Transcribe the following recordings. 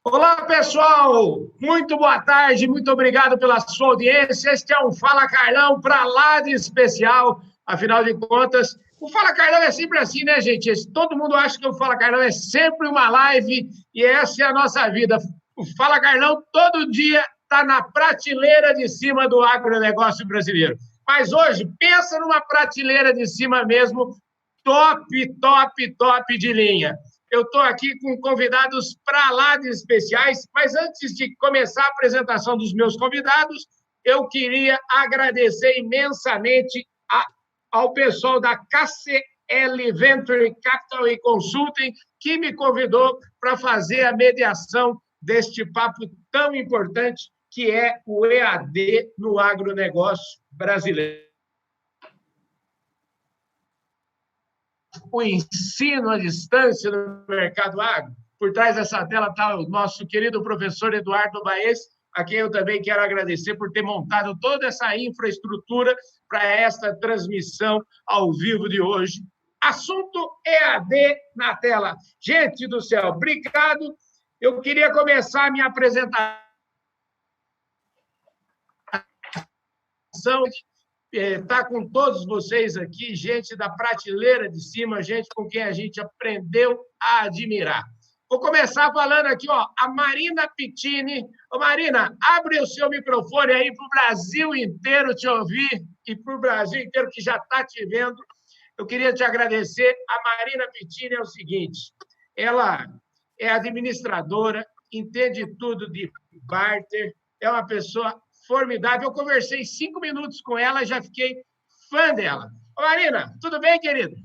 Olá, pessoal! Muito boa tarde, muito obrigado pela sua audiência. Este é um Fala Carlão para lá de especial. Afinal de contas, o Fala Carlão é sempre assim, né, gente? Todo mundo acha que o Fala Carlão é sempre uma live e essa é a nossa vida. O Fala Carlão todo dia está na prateleira de cima do agronegócio brasileiro. Mas hoje, pensa numa prateleira de cima mesmo, top, top, top de linha. Eu estou aqui com convidados para lá de especiais, mas antes de começar a apresentação dos meus convidados, eu queria agradecer imensamente ao pessoal da KCL Venture Capital e Consulting, que me convidou para fazer a mediação deste papo tão importante que é o EAD no agronegócio brasileiro. O ensino à distância no mercado agro. Por trás dessa tela está o nosso querido professor Eduardo Baez, a quem eu também quero agradecer por ter montado toda essa infraestrutura para esta transmissão ao vivo de hoje. Assunto EAD na tela. Gente do céu, obrigado. Eu queria começar a minha apresentação. Está com todos vocês aqui, gente da prateleira de cima, gente com quem a gente aprendeu a admirar. Vou começar falando aqui, ó, a Marina Pittini. Ô, Marina, abre o seu microfone aí para o Brasil inteiro te ouvir e para o Brasil inteiro que já está te vendo. Eu queria te agradecer. A Marina Pittini é o seguinte, ela é administradora, entende tudo de barter, é uma pessoa formidável. Eu conversei 5 minutos com ela e já fiquei fã dela. Ô, Marina, tudo bem, querida?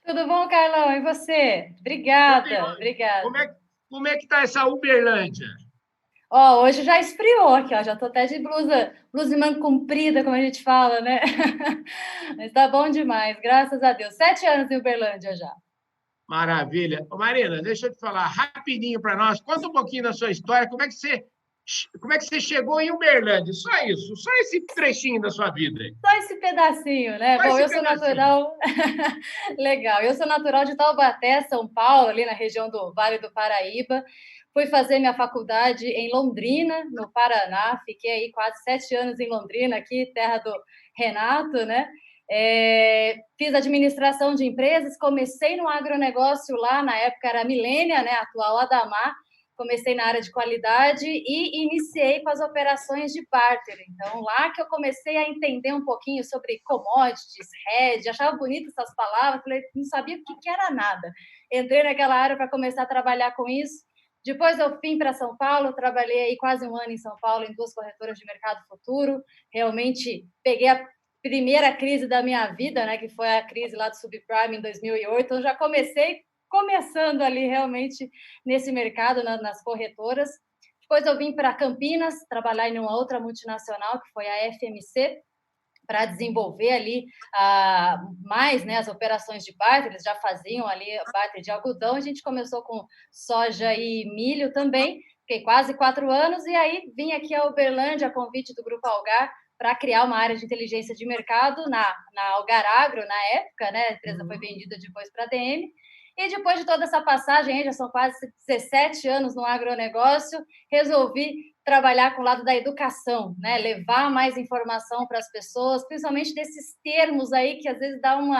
Tudo bom, Carlão? E você? Obrigada, obrigada. Como é que está essa Uberlândia? Ó, hoje já esfriou aqui, ó. Já estou até de blusa de manga comprida, como a gente fala, né? Mas tá bom demais, graças a Deus. 7 anos em Uberlândia já. Maravilha. Ô, Marina, deixa eu te falar rapidinho para nós. Conta um pouquinho da sua história. Como é que você chegou em Uberlândia? Só isso, só esse trechinho da sua vida. Só esse pedacinho, né? Bom, eu sou natural... Legal. Eu sou natural de Taubaté, São Paulo, ali na região do Vale do Paraíba. Fui fazer minha faculdade em Londrina, no Paraná. Fiquei aí quase 7 anos em Londrina, aqui, terra do Renato, né? Fiz administração de empresas, comecei no agronegócio lá, na época era Milênia, né? Atual Adamar. Comecei na área de qualidade e iniciei com as operações de barter. Então, lá que eu comecei a entender um pouquinho sobre commodities, hedge, achava bonito essas palavras, falei, não sabia o que era nada. Entrei naquela área para começar a trabalhar com isso. Depois eu vim para São Paulo, trabalhei aí quase 1 ano em São Paulo em 2 corretoras de mercado futuro. Realmente peguei a primeira crise da minha vida, né, que foi a crise lá do subprime em 2008. Então, já começando ali realmente nesse mercado, nas corretoras. Depois eu vim para Campinas, trabalhar em uma outra multinacional, que foi a FMC, para desenvolver ali mais, né, as operações de barter. Eles já faziam ali barter de algodão. A gente começou com soja e milho também. Fiquei quase 4 anos e aí vim aqui a Uberlândia, a convite do Grupo Algar, para criar uma área de inteligência de mercado na Algar Agro, na época, né? A empresa foi vendida depois para a DM. E depois de toda essa passagem, já são quase 17 anos no agronegócio, resolvi trabalhar com o lado da educação, né? Levar mais informação para as pessoas, principalmente desses termos aí que às vezes dá um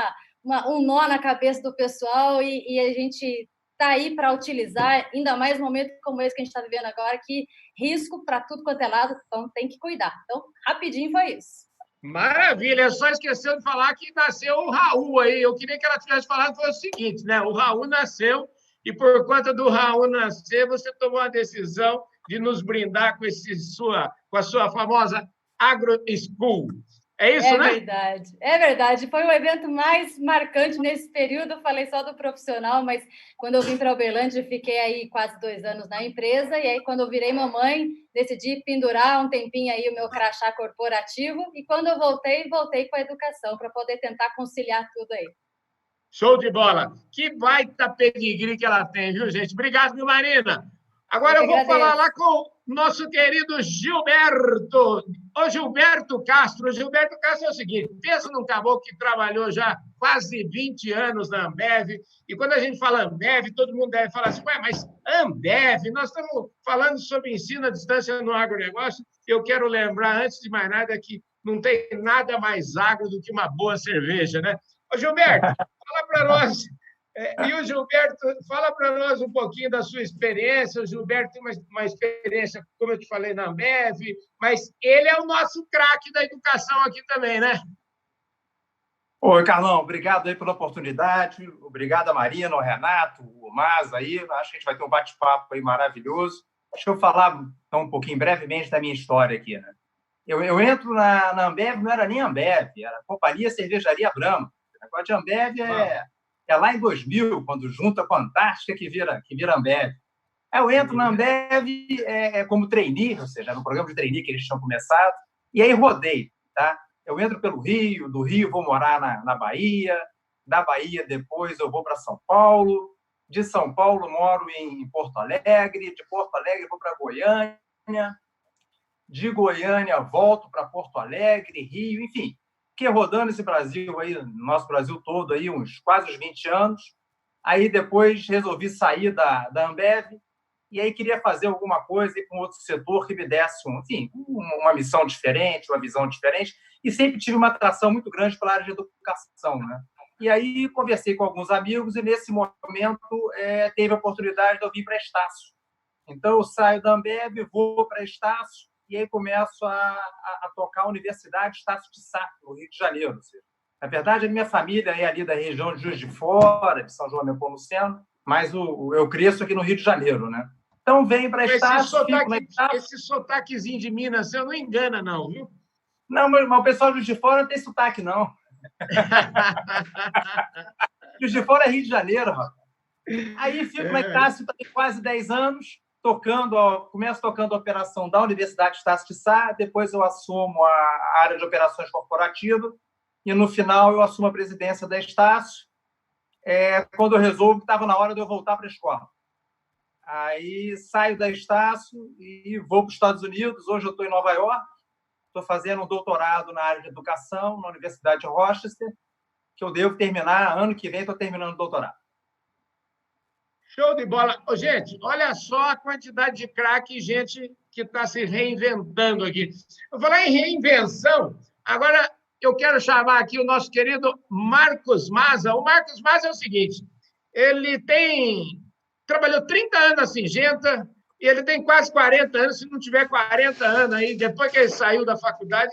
nó na cabeça do pessoal e a gente está aí para utilizar, ainda mais no momento como esse que a gente está vivendo agora, que risco para tudo quanto é lado, então tem que cuidar. Então, rapidinho foi isso. Maravilha, só esqueceu de falar que nasceu o Raul aí. Eu queria que ela tivesse falado foi o seguinte, né? O Raul nasceu e por conta do Raul nascer, você tomou a decisão de nos brindar com a sua famosa Agro School. É isso, né? É verdade. Foi o evento mais marcante nesse período. Eu falei só do profissional, mas quando eu vim para Uberlândia, fiquei aí quase 2 anos na empresa. E aí, quando eu virei mamãe, decidi pendurar um tempinho aí o meu crachá corporativo. E quando eu voltei com a educação, para poder tentar conciliar tudo aí. Show de bola. Que baita pedigree que ela tem, viu, gente? Obrigado, viu, Marina? Agora eu vou falar lá com o nosso querido Gilberto. Ô, Gilberto Castro. Gilberto Castro é o seguinte, pensa num caboclo que trabalhou já quase 20 anos na Ambev, e quando a gente fala Ambev, todo mundo deve falar assim, ué, mas Ambev, nós estamos falando sobre ensino à distância no agronegócio. Eu quero lembrar, antes de mais nada, que não tem nada mais agro do que uma boa cerveja, né? Ô, Gilberto, fala para nós... E o Gilberto, fala para nós um pouquinho da sua experiência. O Gilberto tem uma experiência, como eu te falei, na Ambev, mas ele é o nosso craque da educação aqui também, né? Oi, Carlão, obrigado aí pela oportunidade. Obrigado a Marina, ao Renato, o Mas aí. Acho que a gente vai ter um bate-papo aí maravilhoso. Deixa eu falar então, um pouquinho brevemente da minha história aqui, né? Eu entro na Ambev, não era nem Ambev, era a Companhia Cervejaria Brahma. O negócio de Ambev é lá em 2000, quando junta com a Antártica, que vira Ambev. Aí eu entro na Ambev como trainee, ou seja, no programa de trainee que eles tinham começado, e aí rodei, tá? Eu entro pelo Rio, do Rio vou morar na Bahia, da Bahia depois eu vou para São Paulo, de São Paulo moro em Porto Alegre, de Porto Alegre vou para Goiânia, de Goiânia volto para Porto Alegre, Rio, enfim... Fiquei rodando esse Brasil aí, nosso Brasil todo aí, quase uns 20 anos. Aí depois resolvi sair da Ambev e aí queria fazer alguma coisa com outro setor que me desse uma missão diferente, uma visão diferente, e sempre tive uma atração muito grande pela área de educação, né? E aí conversei com alguns amigos e nesse momento teve a oportunidade de eu vir para Estácio. Então eu saio da Ambev, vou para Estácio, e aí começo a tocar a Universidade Estácio de Sá, no Rio de Janeiro. Ou seja, na verdade, a minha família é ali da região de Juiz de Fora, de São João Nepomuceno, mas eu cresço aqui no Rio de Janeiro, né? Então, venho para Estácio... Esse sotaquezinho de Minas, você não engana, não, viu? Não, mas o pessoal de Juiz de Fora não tem sotaque, não. Juiz de Fora é Rio de Janeiro, rapaz. Aí fico na Estácio quase 10 anos, começo tocando a operação da Universidade Estácio de Sá, depois eu assumo a área de operações corporativas e, no final, eu assumo a presidência da Estácio, quando eu resolvo que estava na hora de eu voltar para a escola. Aí saio da Estácio e vou para os Estados Unidos. Hoje eu estou em Nova York, estou fazendo um doutorado na área de educação na Universidade de Rochester, que eu devo terminar ano que vem, estou terminando o doutorado. Show de bola. Ô, gente, olha só a quantidade de craque e gente que está se reinventando aqui. Eu falar em reinvenção, agora eu quero chamar aqui o nosso querido Marcos Maza. O Marcos Maza é o seguinte, ele trabalhou 30 anos na Syngenta e ele tem quase 40 anos, se não tiver 40 anos aí, depois que ele saiu da faculdade,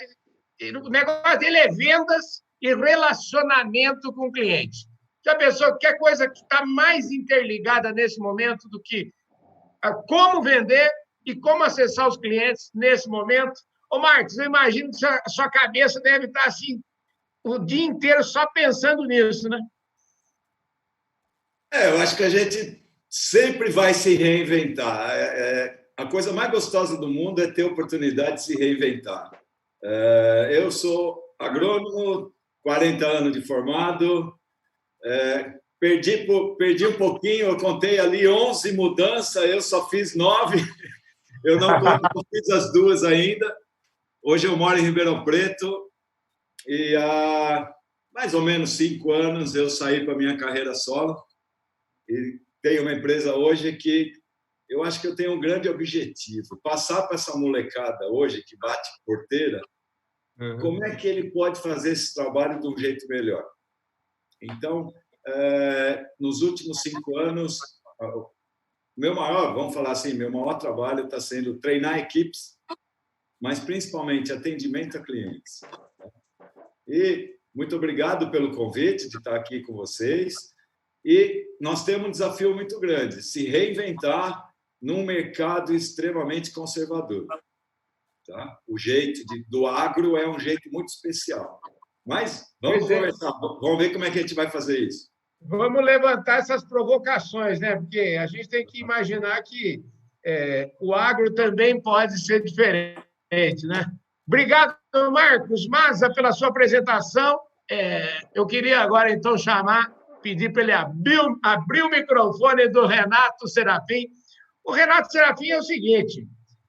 o negócio dele é vendas e relacionamento com o cliente. Já pensou que coisa que está mais interligada nesse momento do que como vender e como acessar os clientes nesse momento? Ô, Marcos, eu imagino que a sua cabeça deve estar assim o dia inteiro só pensando nisso, né? Eu acho que a gente sempre vai se reinventar. A coisa mais gostosa do mundo é ter a oportunidade de se reinventar. Eu sou agrônomo, 40 anos de formado, perdi um pouquinho, eu contei ali 11 mudanças, eu só fiz 9, eu não fiz as 2 ainda. Hoje eu moro em Ribeirão Preto e há mais ou menos 5 anos eu saí para a minha carreira solo e tenho uma empresa hoje que eu acho que eu tenho um grande objetivo, passar para essa molecada hoje que bate porteira, como é que ele pode fazer esse trabalho de um jeito melhor. Então, nos últimos 5 anos, meu maior trabalho está sendo treinar equipes, mas principalmente atendimento a clientes. E muito obrigado pelo convite de estar aqui com vocês. E nós temos um desafio muito grande, se reinventar num mercado extremamente conservador. Tá? O jeito do agro é um jeito muito especial. Mas vamos conversar, vamos ver como é que a gente vai fazer isso. Vamos levantar essas provocações, né? Porque a gente tem que imaginar que o agro também pode ser diferente, né? Obrigado, Marcos Maza, pela sua apresentação. Eu queria agora, então, pedir para ele abrir o microfone do Renato Serafim. O Renato Serafim é o seguinte,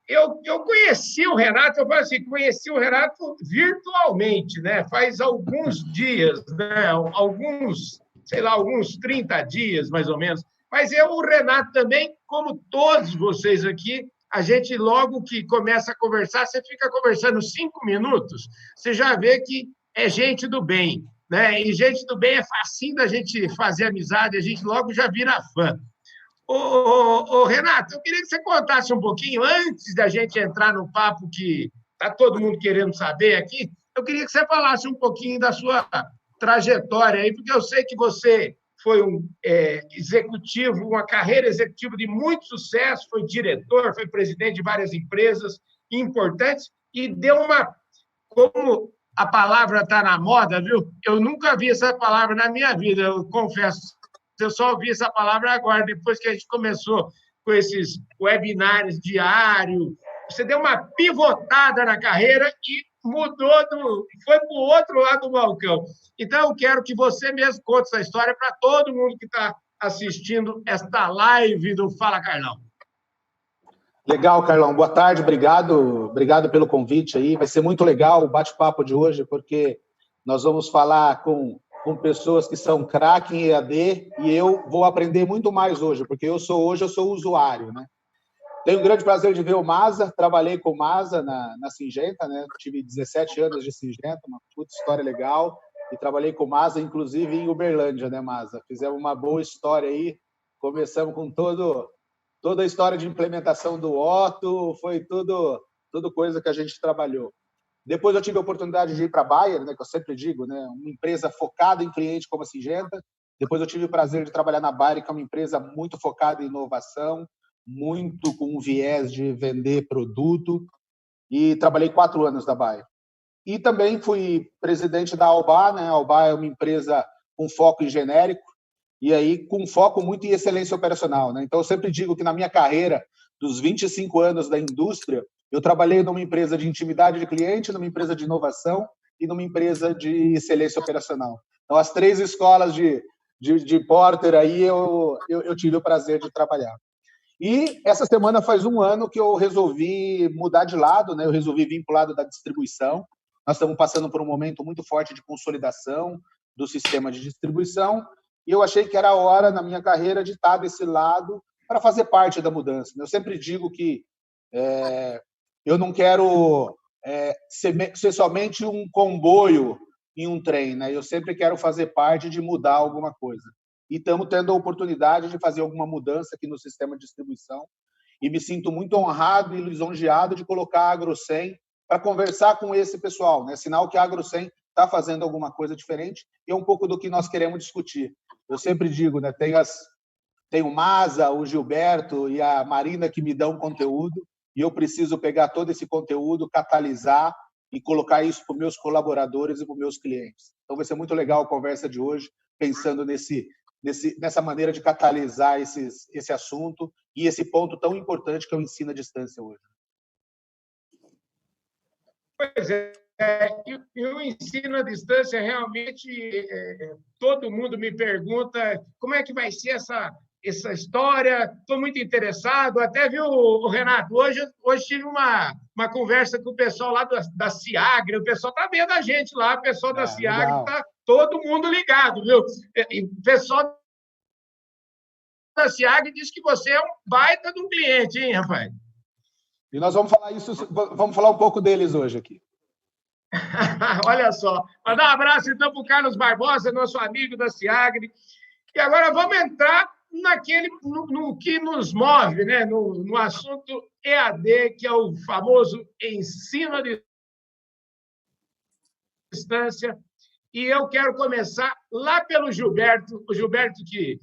eu conheci o Renato, eu falo assim, conheci o Renato virtualmente, né? Faz alguns dias, né? Alguns 30 dias, mais ou menos. Mas o Renato também, como todos vocês aqui, a gente, logo que começa a conversar, você fica conversando 5 minutos, você já vê que é gente do bem, né? E gente do bem é facinho da gente fazer amizade, a gente logo já vira fã. Renato, eu queria que você contasse um pouquinho, antes da gente entrar no papo que está todo mundo querendo saber aqui, eu queria que você falasse um pouquinho da sua trajetória aí, porque eu sei que você foi um executivo, uma carreira executiva de muito sucesso, foi diretor, foi presidente de várias empresas importantes e deu uma... Como a palavra está na moda, viu? Eu nunca vi essa palavra na minha vida, eu confesso. Eu só ouvi essa palavra agora, depois que a gente começou com esses webinários diários. Você deu uma pivotada na carreira e foi para o outro lado do balcão. Então, eu quero que você mesmo conte essa história para todo mundo que está assistindo esta live do Fala Carlão. Legal, Carlão. Boa tarde, obrigado pelo convite aí. Vai ser muito legal o bate-papo de hoje, porque nós vamos falar com pessoas que são craque em EAD e eu vou aprender muito mais hoje, porque eu sou usuário, né? Tenho o grande prazer de ver o Maza, trabalhei com o Maza na Syngenta, né? Tive 17 anos de Syngenta, uma puta história legal, e trabalhei com o Maza, inclusive em Uberlândia, né, Maza? Fizemos uma boa história aí, começamos com toda a história de implementação do Otto, foi tudo coisa que a gente trabalhou. Depois eu tive a oportunidade de ir para a Bayer, né, que eu sempre digo, né, uma empresa focada em cliente como a Syngenta. Depois eu tive o prazer de trabalhar na Bayer, que é uma empresa muito focada em inovação, muito com um viés de vender produto, e trabalhei 4 anos na Bayer. E também fui presidente da Alba, né? A Alba é uma empresa com foco em genérico, e aí com foco muito em excelência operacional, né? Então eu sempre digo que na minha carreira, dos 25 anos da indústria, eu trabalhei numa empresa de intimidade de cliente, numa empresa de inovação e numa empresa de excelência operacional. Então, as 3 escolas de Porter aí eu tive o prazer de trabalhar. E essa semana faz 1 ano que eu resolvi mudar de lado, né? Eu resolvi vir para o lado da distribuição. Nós estamos passando por um momento muito forte de consolidação do sistema de distribuição e eu achei que era a hora, na minha carreira, de estar desse lado para fazer parte da mudança. Eu sempre digo que eu não quero ser somente um comboio em um trem, né? Eu sempre quero fazer parte de mudar alguma coisa. E estamos tendo a oportunidade de fazer alguma mudança aqui no sistema de distribuição e me sinto muito honrado e lisonjeado de colocar a AgroSem para conversar com esse pessoal, né? Sinal que a AgroSem está fazendo alguma coisa diferente e é um pouco do que nós queremos discutir. Eu sempre digo, né? Tem o Maza, o Gilberto e a Marina que me dão conteúdo e eu preciso pegar todo esse conteúdo, catalisar e colocar isso para os meus colaboradores e para os meus clientes. Então vai ser muito legal a conversa de hoje, pensando nessa maneira de catalisar esse assunto e esse ponto tão importante que é o ensino à distância hoje. Pois é, e o ensino à distância realmente, todo mundo me pergunta como é que vai ser essa história, estou muito interessado, até viu, Renato, hoje tive uma conversa com o pessoal lá da Ciagre, o pessoal está vendo a gente lá, o pessoal da Ciagre está todo mundo ligado, viu? O pessoal da Ciagre diz que você é um baita de um cliente, hein, rapaz? E nós vamos falar um pouco deles hoje aqui. Olha só, mandar um abraço então para o Carlos Barbosa, nosso amigo da Ciagre. E agora vamos entrar no que nos move, né? No assunto EAD, que é o famoso ensino à distância. E eu quero começar lá pelo Gilberto, o Gilberto que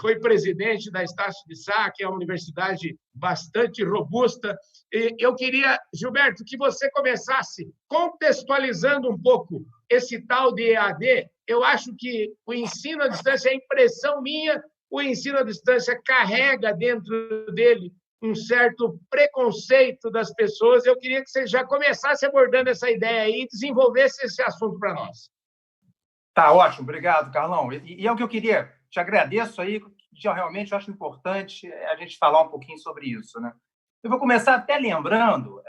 foi presidente da Estácio de Sá, que é uma universidade bastante robusta. E eu queria, Gilberto, que você começasse contextualizando um pouco esse tal de EAD. Eu acho que o ensino à distância, é impressão minha, o ensino à distância carrega dentro dele um certo preconceito das pessoas. Eu queria que você já começasse abordando essa ideia aí e desenvolvesse esse assunto para nós. Tá ótimo, obrigado, Carlão. E é o que eu queria, te agradeço aí realmente eu acho importante a gente falar um pouquinho sobre isso, né? Eu vou começar até lembrando,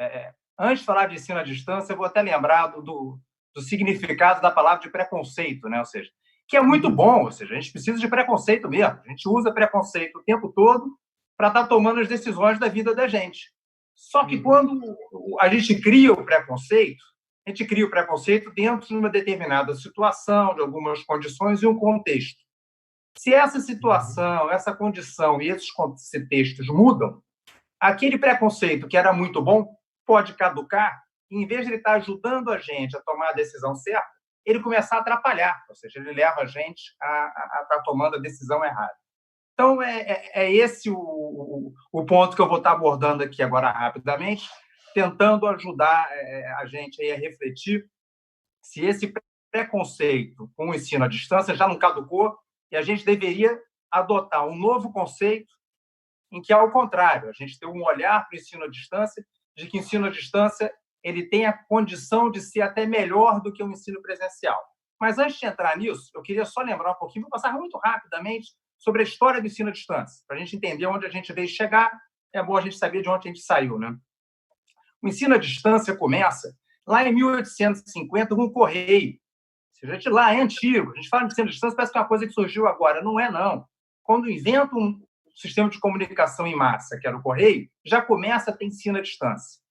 antes de falar de ensino à distância, eu vou até lembrar do significado da palavra de preconceito, né? Ou seja, que é muito bom, ou seja, a gente precisa de preconceito mesmo. A gente usa preconceito o tempo todo para estar tomando as decisões da vida da gente. Só que quando a gente cria o preconceito, a gente cria o preconceito dentro de uma determinada situação, de algumas condições e um contexto. Se essa situação, essa condição e esses contextos mudam, aquele preconceito que era muito bom pode caducar e, em vez de ele estar ajudando a gente a tomar a decisão certa, ele começa a atrapalhar, ou seja, ele leva a gente a estar tomando a decisão errada. Então, é esse o ponto que eu vou estar abordando aqui agora rapidamente, tentando ajudar a gente a refletir se esse preconceito com o ensino à distância já não caducou e a gente deveria adotar um novo conceito em que, ao contrário, a gente tem um olhar para o ensino à distância, de que o ensino à distância ele tem a condição de ser até melhor do que o ensino presencial. Mas, antes de entrar nisso, eu queria só lembrar um pouquinho, vou passar muito rapidamente sobre a história do ensino à distância, para a gente entender onde a gente veio chegar, é bom a gente saber de onde a gente saiu, né? O ensino à distância começa lá em 1850 com o correio. Ou seja, de lá é antigo. A gente fala de ensino à distância, parece que é uma coisa que surgiu agora. Não é, não. Quando inventam um sistema de comunicação em massa, que era o correio, já começa a ter ensino à distância.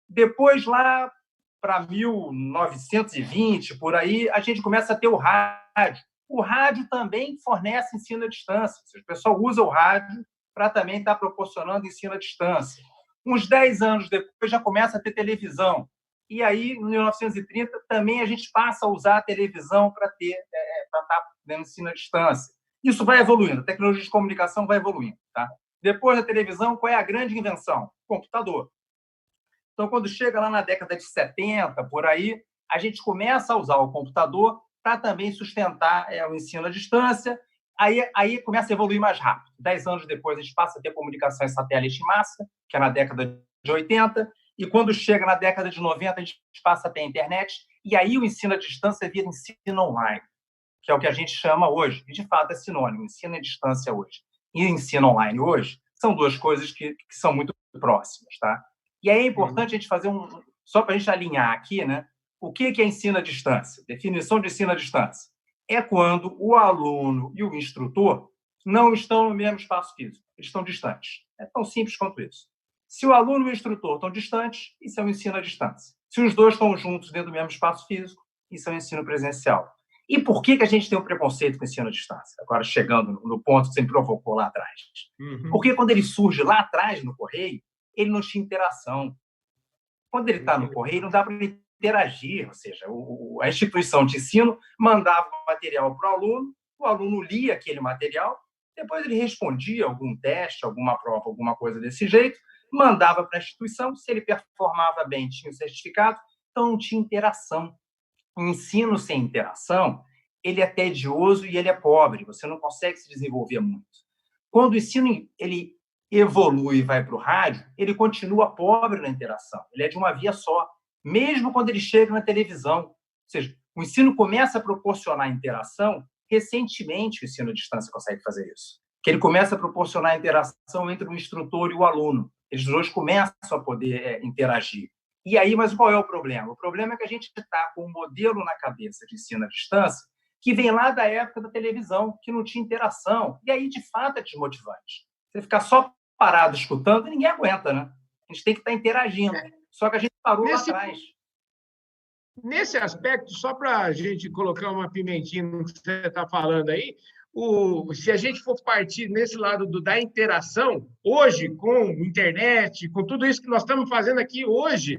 Depois, lá para 1920, por aí, a gente começa a ter o rádio. O rádio também fornece ensino à distância. Ou seja, o pessoal usa o rádio para também estar proporcionando ensino à distância. Uns 10 anos depois, já começa a ter televisão. E aí, em 1930, também a gente passa a usar a televisão para estar dando ensino à distância. Isso vai evoluindo, a tecnologia de comunicação vai evoluindo. Tá? Depois da televisão, qual é a grande invenção? O computador. Então, quando chega lá na década de 70, por aí, a gente começa a usar o computador para também sustentar o ensino à distância. Aí começa a evoluir mais rápido. 10 anos depois, a gente passa a ter comunicação em satélite em massa, que é na década de 80, e quando chega na década de 90, a gente passa a ter a internet, e aí o ensino à distância vira ensino online, que é o que a gente chama hoje, e de fato é sinônimo, ensino à distância hoje e ensino online hoje são duas coisas que são muito próximas, tá? E aí é importante a gente fazer só para a gente alinhar aqui, né? O que é ensino à distância? Definição de ensino à distância é quando o aluno e o instrutor não estão no mesmo espaço físico, eles estão distantes. É tão simples quanto isso. Se o aluno e o instrutor estão distantes, isso é um ensino à distância. Se os dois estão juntos dentro do mesmo espaço físico, isso é um ensino presencial. E por que a gente tem um preconceito com o ensino à distância? Agora, chegando no ponto que você me provocou lá atrás. Porque quando ele surge lá atrás, no correio, ele não tinha interação. Quando ele está no correio, não dá para ele interagir, ou seja, a instituição de ensino mandava o material para o aluno lia aquele material, depois ele respondia algum teste, alguma prova, alguma coisa desse jeito, mandava para a instituição, se ele performava bem, tinha o certificado, então não tinha interação. O ensino sem interação, ele é tedioso e ele é pobre, você não consegue se desenvolver muito. Quando o ensino ele evolui e vai para o rádio, ele continua pobre na interação, ele é de uma via só, mesmo quando ele chega na televisão. Ou seja, o ensino começa a proporcionar interação, recentemente o ensino à distância consegue fazer isso, que ele começa a proporcionar interação entre o instrutor e o aluno. Eles dois começam a poder interagir. E aí, mas qual é o problema? O problema é que a gente está com um modelo na cabeça de ensino à distância que vem lá da época da televisão, que não tinha interação. E aí, de fato, é desmotivante. Você ficar só parado escutando, ninguém aguenta, né? A gente tem que estar interagindo. Só que a gente parou lá atrás. Nesse aspecto, só para a gente colocar uma pimentinha no que você está falando aí, se a gente for partir nesse lado da interação, hoje, com internet, com tudo isso que nós estamos fazendo aqui hoje,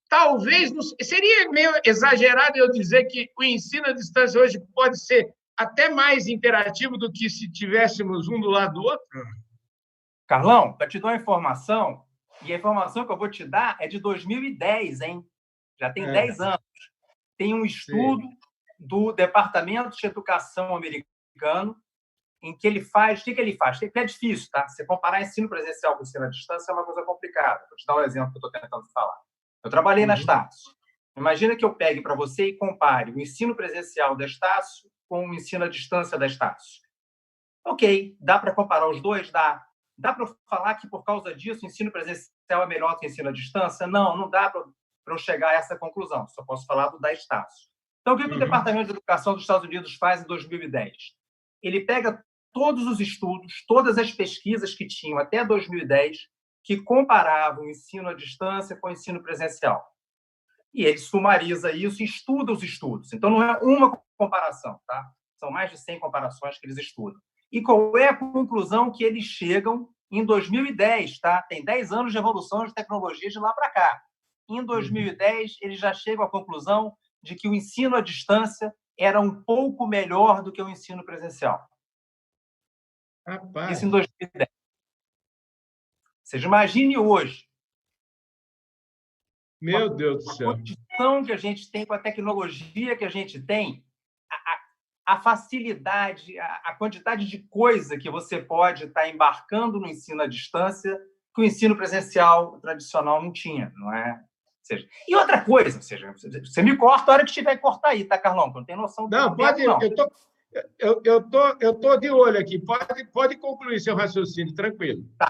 talvez seria meio exagerado eu dizer que o ensino à distância hoje pode ser até mais interativo do que se tivéssemos um do lado do outro? Carlão, para te dar uma informação, e a informação que eu vou te dar é de 2010, hein? Já tem 10 anos. Tem um estudo do Departamento de Educação americano em que ele faz... O que ele faz? Que é difícil, tá? Você comparar ensino presencial com ensino à distância é uma coisa complicada. Vou te dar um exemplo que eu estou tentando falar. Eu trabalhei na Estácio. Imagina que eu pegue para você e compare o ensino presencial da Estácio com o ensino à distância da Estácio. Ok, dá para comparar os dois? Dá. Dá para falar que, por causa disso, o ensino presencial é melhor que o ensino à distância? Não, não dá para eu chegar a essa conclusão. Só posso falar do da Estácio. Então, o que o Departamento de Educação dos Estados Unidos faz em 2010? Ele pega todos os estudos, todas as pesquisas que tinham até 2010, que comparavam o ensino à distância com o ensino presencial. E ele sumariza isso e estuda os estudos. Então, não é uma comparação, tá? São mais de 100 comparações que eles estudam. E qual é a conclusão que eles chegam em 2010, tá? Tem 10 anos de evolução de tecnologia de lá para cá. Em 2010, eles já chegam à conclusão de que o ensino à distância era um pouco melhor do que o ensino presencial. Rapaz. Isso em 2010. Ou seja, imagine hoje. Meu Deus do céu. A condição que a gente tem com a tecnologia que a gente tem, a facilidade, a quantidade de coisa que você pode estar embarcando no ensino à distância que o ensino presencial tradicional não tinha, não é? Ou seja, e outra coisa, ou seja, você me corta a hora que tiver que cortar aí, tá, Carlão? Não tem noção do Não, pode. Não. Eu tô de olho aqui. Pode concluir seu raciocínio, tranquilo. Tá.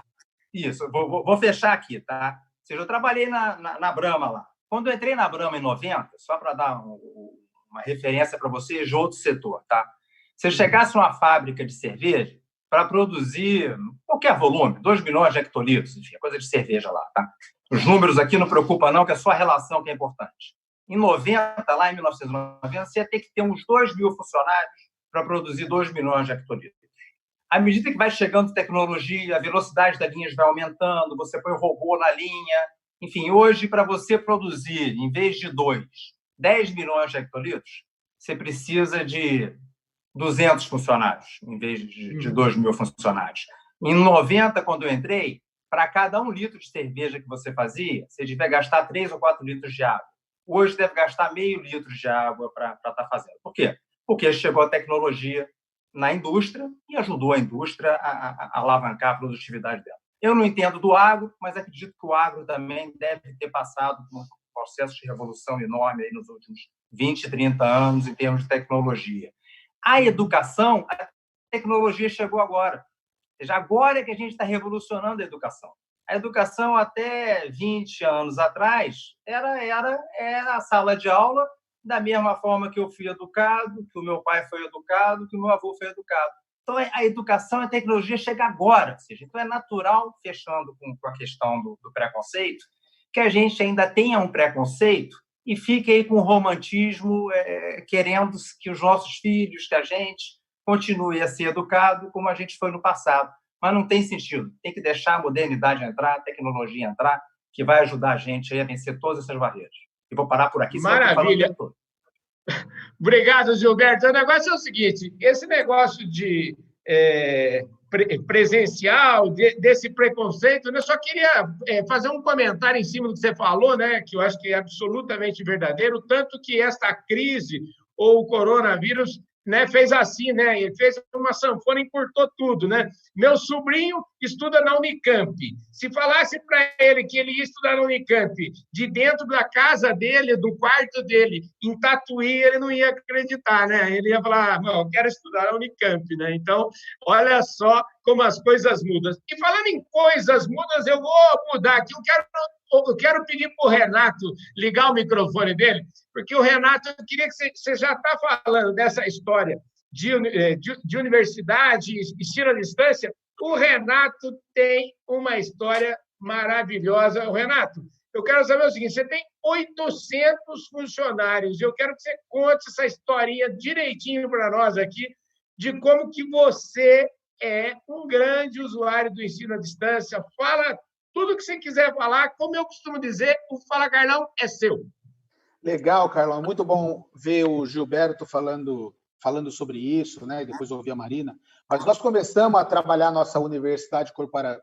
Isso, vou fechar aqui, tá? Ou seja, eu trabalhei na Brahma lá. Quando eu entrei na Brahma em 90, só para dar uma referência para vocês de outro setor, tá? Se eu chegasse numa fábrica de cerveja para produzir qualquer volume, 2 milhões de hectolitros, enfim, coisa de cerveja lá, tá? Os números aqui não preocupam não, que é só a relação que é importante. Em 90, lá em 1990, você ia ter que ter uns 2 mil funcionários para produzir 2 milhões de hectolitros. À medida que vai chegando tecnologia, a velocidade das linhas vai aumentando, você põe o robô na linha. Enfim, hoje, para você produzir, em vez de 10 milhões de hectolitros, você precisa de 200 funcionários, em vez de 2 mil funcionários. Em 90, quando eu entrei, para cada 1 litro de cerveja que você fazia, você devia gastar 3 ou 4 litros de água. Hoje deve gastar meio litro de água para estar fazendo. Por quê? Porque chegou a tecnologia na indústria e ajudou a indústria a alavancar a produtividade dela. Eu não entendo do agro, mas acredito que o agro também deve ter passado por um processo de revolução enorme aí nos últimos 20, 30 anos em termos de tecnologia. A educação, a tecnologia chegou agora. Ou seja, agora é que a gente está revolucionando a educação. A educação, até 20 anos atrás, era a sala de aula da mesma forma que eu fui educado, que o meu pai foi educado, que o meu avô foi educado. Então, a educação e a tecnologia chegam agora. Ou seja, então é natural, fechando com a questão do preconceito, que a gente ainda tenha um preconceito e fique aí com o romantismo, querendo que os nossos filhos, que a gente, continue a ser educado como a gente foi no passado. Mas não tem sentido. Tem que deixar a modernidade entrar, a tecnologia entrar, que vai ajudar a gente a vencer todas essas barreiras. E vou parar por aqui. Maravilha. Obrigado, Gilberto. O negócio é o seguinte, esse negócio de presencial, desse preconceito, eu só queria fazer um comentário em cima do que você falou, né, que eu acho que é absolutamente verdadeiro, tanto que esta crise ou o coronavírus, né, fez assim, né? Ele fez uma sanfona e encurtou tudo, né? Meu sobrinho estuda na Unicamp. Se falasse para ele que ele ia estudar na Unicamp, de dentro da casa dele, do quarto dele, em Tatuí, ele não ia acreditar, né? Ele ia falar, não, eu quero estudar na Unicamp, né? Então, olha só como as coisas mudam. E falando em coisas mudas, eu vou mudar aqui. Eu quero pedir para o Renato ligar o microfone dele, porque o Renato, eu queria que você já está falando dessa história de universidade, ensino à distância. O Renato tem uma história maravilhosa. O Renato, eu quero saber o seguinte, você tem 800 funcionários, eu quero que você conte essa historinha direitinho para nós aqui, de como que você é um grande usuário do ensino à distância. Fala tudo que você quiser falar, como eu costumo dizer, o Fala Carlão é seu. Legal, Carlão. Muito bom ver o Gilberto falando sobre isso, né? E depois ouvir a Marina. Mas nós começamos a trabalhar nossa universidade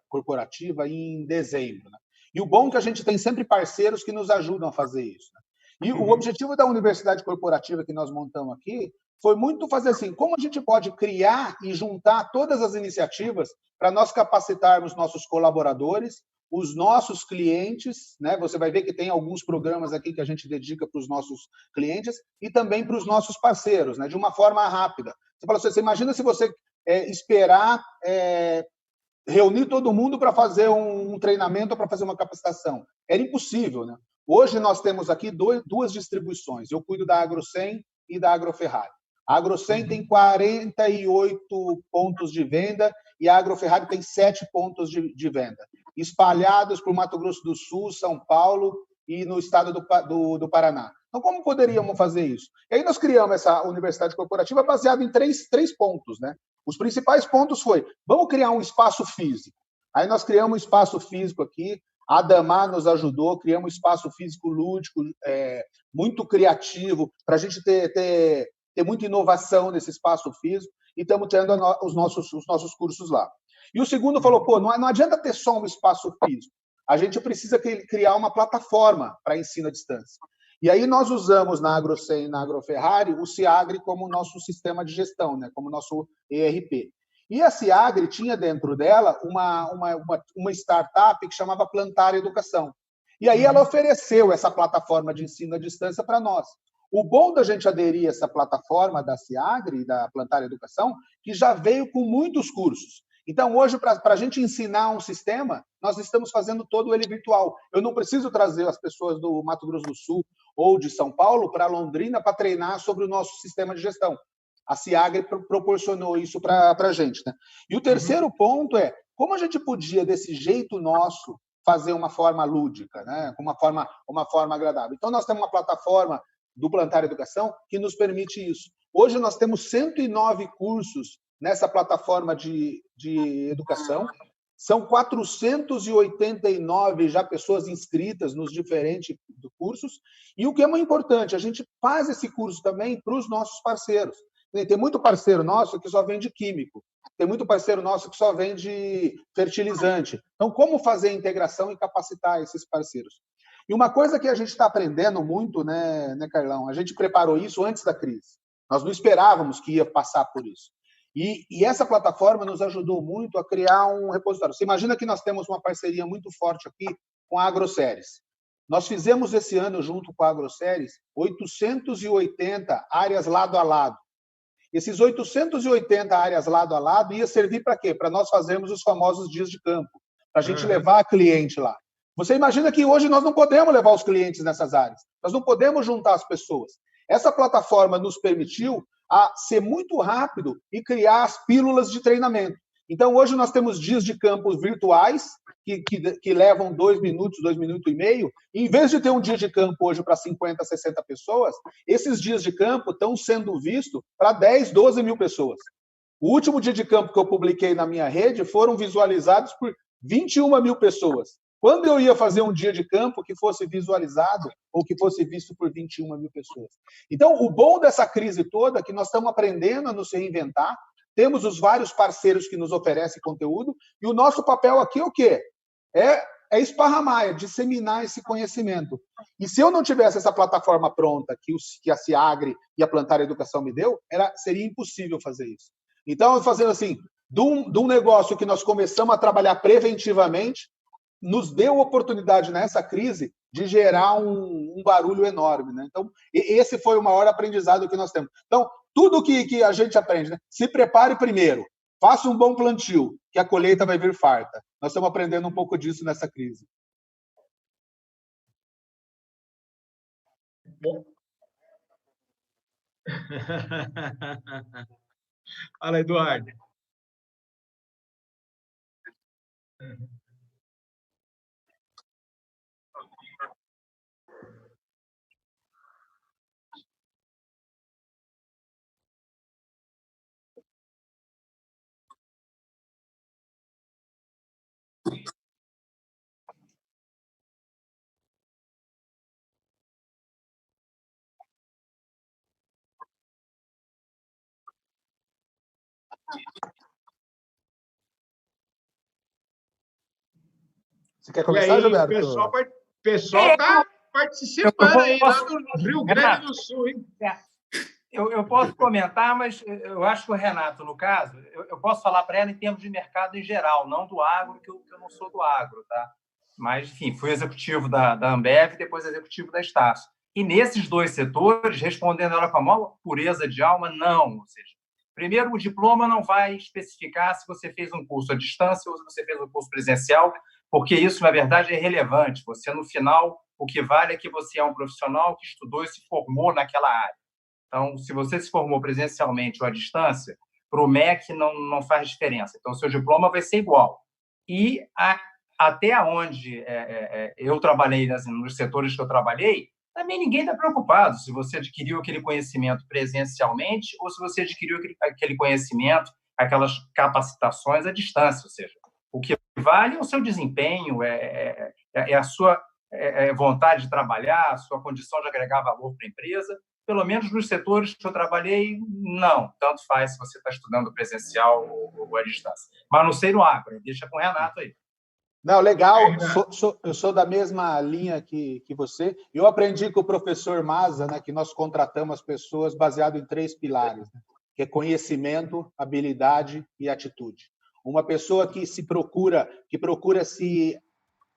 corporativa em dezembro, né? E o bom é que a gente tem sempre parceiros que nos ajudam a fazer isso, né? E o objetivo da universidade corporativa que nós montamos aqui foi muito fazer assim, como a gente pode criar e juntar todas as iniciativas para nós capacitarmos nossos colaboradores, os nossos clientes, né? Você vai ver que tem alguns programas aqui que a gente dedica para os nossos clientes e também para os nossos parceiros, né? De uma forma rápida. Você fala assim, você imagina se você esperar reunir todo mundo para fazer um treinamento ou para fazer uma capacitação. Era impossível, né? Hoje nós temos aqui duas distribuições. Eu cuido da AgroSem e da Agroferrari. A AgroSem tem 48 pontos de venda e a Agroferrari tem 7 pontos de venda, espalhados por Mato Grosso do Sul, São Paulo e no estado do Paraná. Então, como poderíamos fazer isso? E aí nós criamos essa universidade corporativa baseada em três pontos, né? Os principais pontos foi, vamos criar um espaço físico. Aí nós criamos um espaço físico aqui, a Adamar nos ajudou, criamos um espaço físico lúdico, muito criativo, para a gente ter muita inovação nesse espaço físico, e estamos tendo os nossos cursos lá. E o segundo falou, pô, não adianta ter só um espaço físico, a gente precisa criar uma plataforma para ensino à distância. E aí nós usamos na AgroSem e na Agroferrari o Ciagri como nosso sistema de gestão, né? Como nosso ERP. E a Ciagri tinha dentro dela uma startup que chamava Plantar Educação. E aí ela ofereceu essa plataforma de ensino à distância para nós. O bom da gente aderir a essa plataforma da Ciagri, da Plantar Educação, que já veio com muitos cursos. Então, hoje, para a gente ensinar um sistema, nós estamos fazendo todo ele virtual. Eu não preciso trazer as pessoas do Mato Grosso do Sul ou de São Paulo para Londrina para treinar sobre o nosso sistema de gestão. A Ciagri proporcionou isso para a gente, né? E o terceiro ponto é como a gente podia, desse jeito nosso, fazer uma forma lúdica, né? Uma forma agradável. Então, nós temos uma plataforma do Plantar Educação que nos permite isso. Hoje, nós temos 109 cursos nessa plataforma de educação. São 489 já pessoas inscritas nos diferentes cursos. E o que é muito importante, a gente faz esse curso também para os nossos parceiros. Tem muito parceiro nosso que só vende químico. Tem muito parceiro nosso que só vende fertilizante. Então, como fazer a integração e capacitar esses parceiros? E uma coisa que a gente está aprendendo muito, né, Carlão? A gente preparou isso antes da crise. Nós não esperávamos que ia passar por isso. E essa plataforma nos ajudou muito a criar um repositório. Você imagina que nós temos uma parceria muito forte aqui com a AgroSéries. Nós fizemos esse ano, junto com a AgroSéries, 880 áreas lado a lado. Esses 880 áreas lado a lado ia servir para quê? Para nós fazermos os famosos dias de campo, para a gente levar cliente lá. Você imagina que hoje nós não podemos levar os clientes nessas áreas, nós não podemos juntar as pessoas. Essa plataforma nos permitiu a ser muito rápido e criar as pílulas de treinamento. Então, hoje nós temos dias de campo virtuais, que levam 2 minutos, 2 minutos e meio. E, em vez de ter um dia de campo hoje para 50, 60 pessoas, esses dias de campo estão sendo vistos para 10, 12 mil pessoas. O último dia de campo que eu publiquei na minha rede foram visualizados por 21 mil pessoas. Quando eu ia fazer um dia de campo que fosse visualizado ou que fosse visto por 21 mil pessoas? Então, o bom dessa crise toda é que nós estamos aprendendo a nos reinventar, temos os vários parceiros que nos oferecem conteúdo, e o nosso papel aqui é o quê? É esparramar, é disseminar esse conhecimento. E se eu não tivesse essa plataforma pronta que a Ciagri e a Plantar Educação me deu, seria impossível fazer isso. Então, fazendo assim, de um negócio que nós começamos a trabalhar preventivamente, nos deu oportunidade nessa crise de gerar um barulho enorme, né? Então, esse foi o maior aprendizado que nós temos. Então, tudo que a gente aprende, né? Se prepare primeiro, faça um bom plantio, que a colheita vai vir farta. Nós estamos aprendendo um pouco disso nessa crise. Bom. Fala, Eduardo. Você quer começar, Gilberto? O pessoal está participando aí lá do Rio Grande do Sul, hein? Eu posso comentar, mas eu acho que o Renato, no caso, eu posso falar para ela em termos de mercado em geral, não do agro, que eu não sou do agro, tá? Mas, enfim, fui executivo da Ambev e depois executivo da Estácio. E nesses dois setores, respondendo ela com a maior pureza de alma, não. Ou seja, Primeiro, o diploma não vai especificar se você fez um curso à distância ou se você fez um curso presencial, porque isso, na verdade, é irrelevante. Você, no final, o que vale é que você é um profissional que estudou e se formou naquela área. Então, se você se formou presencialmente ou à distância, para o MEC não faz diferença. Então, o seu diploma vai ser igual. E até onde eu trabalhei, nos setores que eu trabalhei, também ninguém está preocupado se você adquiriu aquele conhecimento presencialmente ou se você adquiriu aquele conhecimento, aquelas capacitações à distância. Ou seja, o que vale é o seu desempenho, é a sua vontade de trabalhar, a sua condição de agregar valor para a empresa. Pelo menos nos setores que eu trabalhei, não. Tanto faz se você está estudando presencial ou à distância. Mas não sei no agro, deixa com o Renato aí. Não, legal. Eu sou da mesma linha que você. Eu aprendi com o professor Maza, né, que nós contratamos as pessoas baseado em 3 pilares, né, que é conhecimento, habilidade e atitude. Uma pessoa que procura se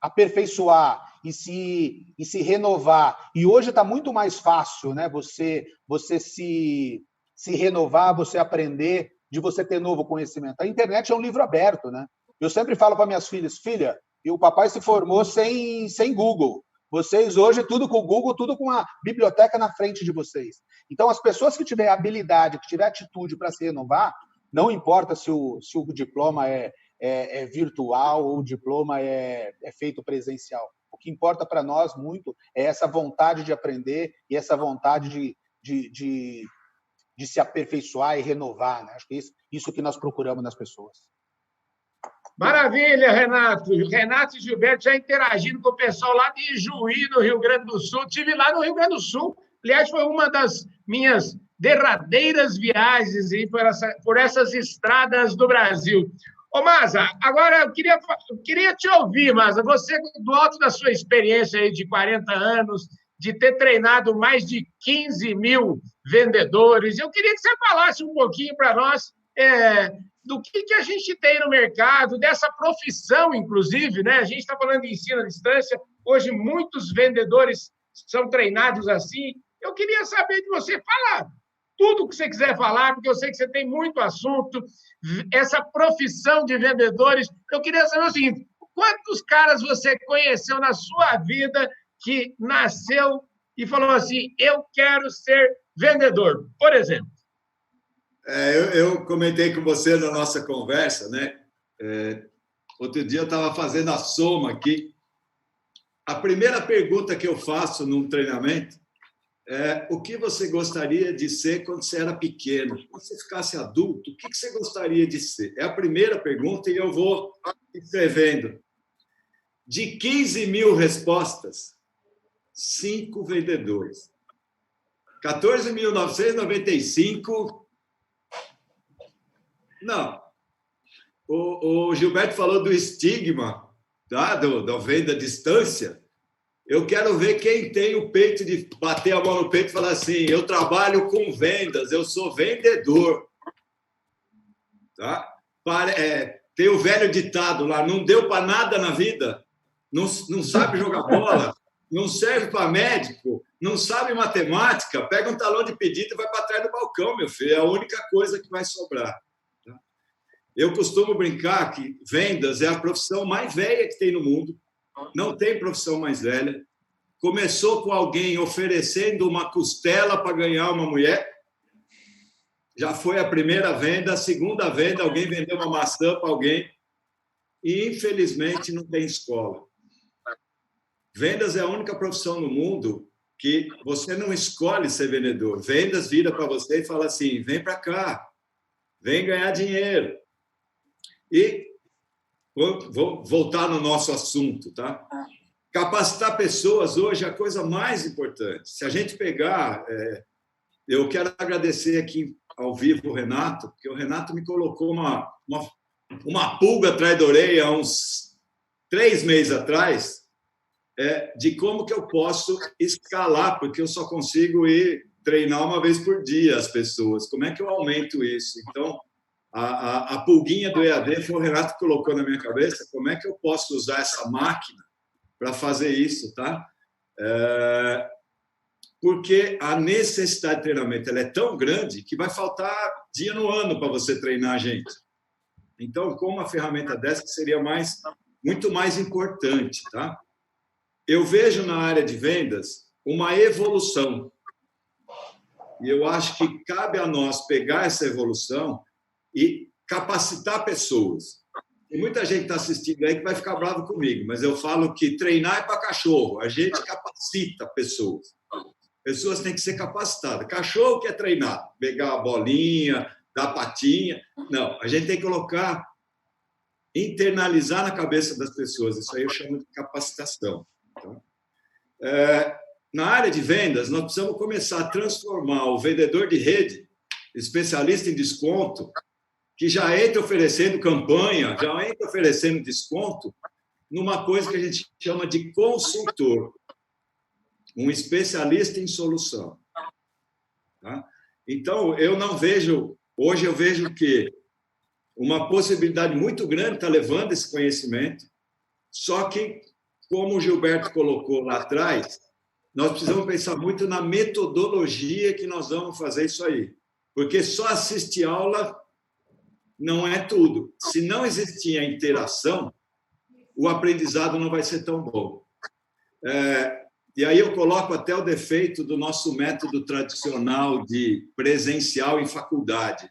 aperfeiçoar e se renovar. E hoje está muito mais fácil, né, você se renovar, você aprender, de você ter novo conhecimento. A internet é um livro aberto, né? Eu sempre falo para minhas filhas, filha, e o papai se formou sem Google. Vocês hoje, tudo com o Google, tudo com a biblioteca na frente de vocês. Então, as pessoas que tiverem habilidade, que tiverem atitude para se renovar, não importa se o diploma é virtual ou o diploma é feito presencial. O que importa para nós muito é essa vontade de aprender e essa vontade de se aperfeiçoar e renovar, né? Acho que isso que nós procuramos nas pessoas. Maravilha, Renato. Renato e Gilberto já interagindo com o pessoal lá de Juí, no Rio Grande do Sul. Estive lá no Rio Grande do Sul. Aliás, foi uma das minhas derradeiras viagens por essas estradas do Brasil. Ô, Maza, agora eu queria te ouvir, Maza. Você, do alto da sua experiência aí de 40 anos, de ter treinado mais de 15 mil vendedores, eu queria que você falasse um pouquinho para nós do que a gente tem no mercado, dessa profissão, inclusive, né? A gente está falando de ensino à distância, hoje muitos vendedores são treinados assim. Eu queria saber de você, fala tudo o que você quiser falar, porque eu sei que você tem muito assunto, essa profissão de vendedores. Eu queria saber o seguinte, quantos caras você conheceu na sua vida que nasceu e falou assim, eu quero ser vendedor, por exemplo? Eu comentei com você na nossa conversa, né? Outro dia eu estava fazendo a soma aqui. A primeira pergunta que eu faço num treinamento é o que você gostaria de ser quando você era pequeno? Quando você ficasse adulto, o que você gostaria de ser? É a primeira pergunta e eu vou escrevendo. De 15 mil respostas, 5 vendedores. 14.995... Não. O Gilberto falou do estigma, tá? Da venda à distância. Eu quero ver quem tem o peito de bater a mão no peito e falar assim, eu trabalho com vendas, eu sou vendedor. Tá? Tem o velho ditado lá, não deu para nada na vida, não sabe jogar bola, não serve para médico, não sabe matemática, pega um talão de pedido e vai para trás do balcão, meu filho. É a única coisa que vai sobrar. Eu costumo brincar que vendas é a profissão mais velha que tem no mundo. Não tem profissão mais velha. Começou com alguém oferecendo uma costela para ganhar uma mulher. Já foi a primeira venda. A segunda venda, alguém vendeu uma maçã para alguém. E, infelizmente, não tem escola. Vendas é a única profissão no mundo que você não escolhe ser vendedor. Vendas vira para você e fala assim, vem para cá, vem ganhar dinheiro. E vou voltar no nosso assunto, tá? Capacitar pessoas hoje é a coisa mais importante. Se a gente pegar... eu quero agradecer aqui ao vivo o Renato, porque o Renato me colocou uma pulga atrás da orelha há uns 3 meses atrás, de como que eu posso escalar, porque eu só consigo treinar uma vez por dia as pessoas. Como é que eu aumento isso? Então... A pulguinha do EAD foi o Renato que colocou na minha cabeça. Como é que eu posso usar essa máquina para fazer isso, tá? porque a necessidade de treinamento ela é tão grande que vai faltar dia no ano para você treinar a gente. Então, com uma ferramenta dessa, seria muito mais importante. Tá? Eu vejo na área de vendas uma evolução. E eu acho que cabe a nós pegar essa evolução e capacitar pessoas. Tem muita gente que está assistindo aí que vai ficar bravo comigo, mas eu falo que treinar é para cachorro. A gente capacita pessoas. Pessoas têm que ser capacitadas. Cachorro quer treinar, pegar a bolinha, dar patinha. Não, a gente tem que colocar, internalizar na cabeça das pessoas. Isso aí eu chamo de capacitação. Então, na área de vendas, nós precisamos começar a transformar o vendedor de rede, especialista em desconto, que já entra oferecendo campanha, já entra oferecendo desconto, numa coisa que a gente chama de consultor, um especialista em solução. Tá? Então, eu não vejo... Hoje eu vejo que uma possibilidade muito grande está levando esse conhecimento, só que, como o Gilberto colocou lá atrás, nós precisamos pensar muito na metodologia que nós vamos fazer isso aí. Porque só assistir aula não é tudo. Se não existir a interação, o aprendizado não vai ser tão bom. E aí eu coloco até o defeito do nosso método tradicional de presencial em faculdade.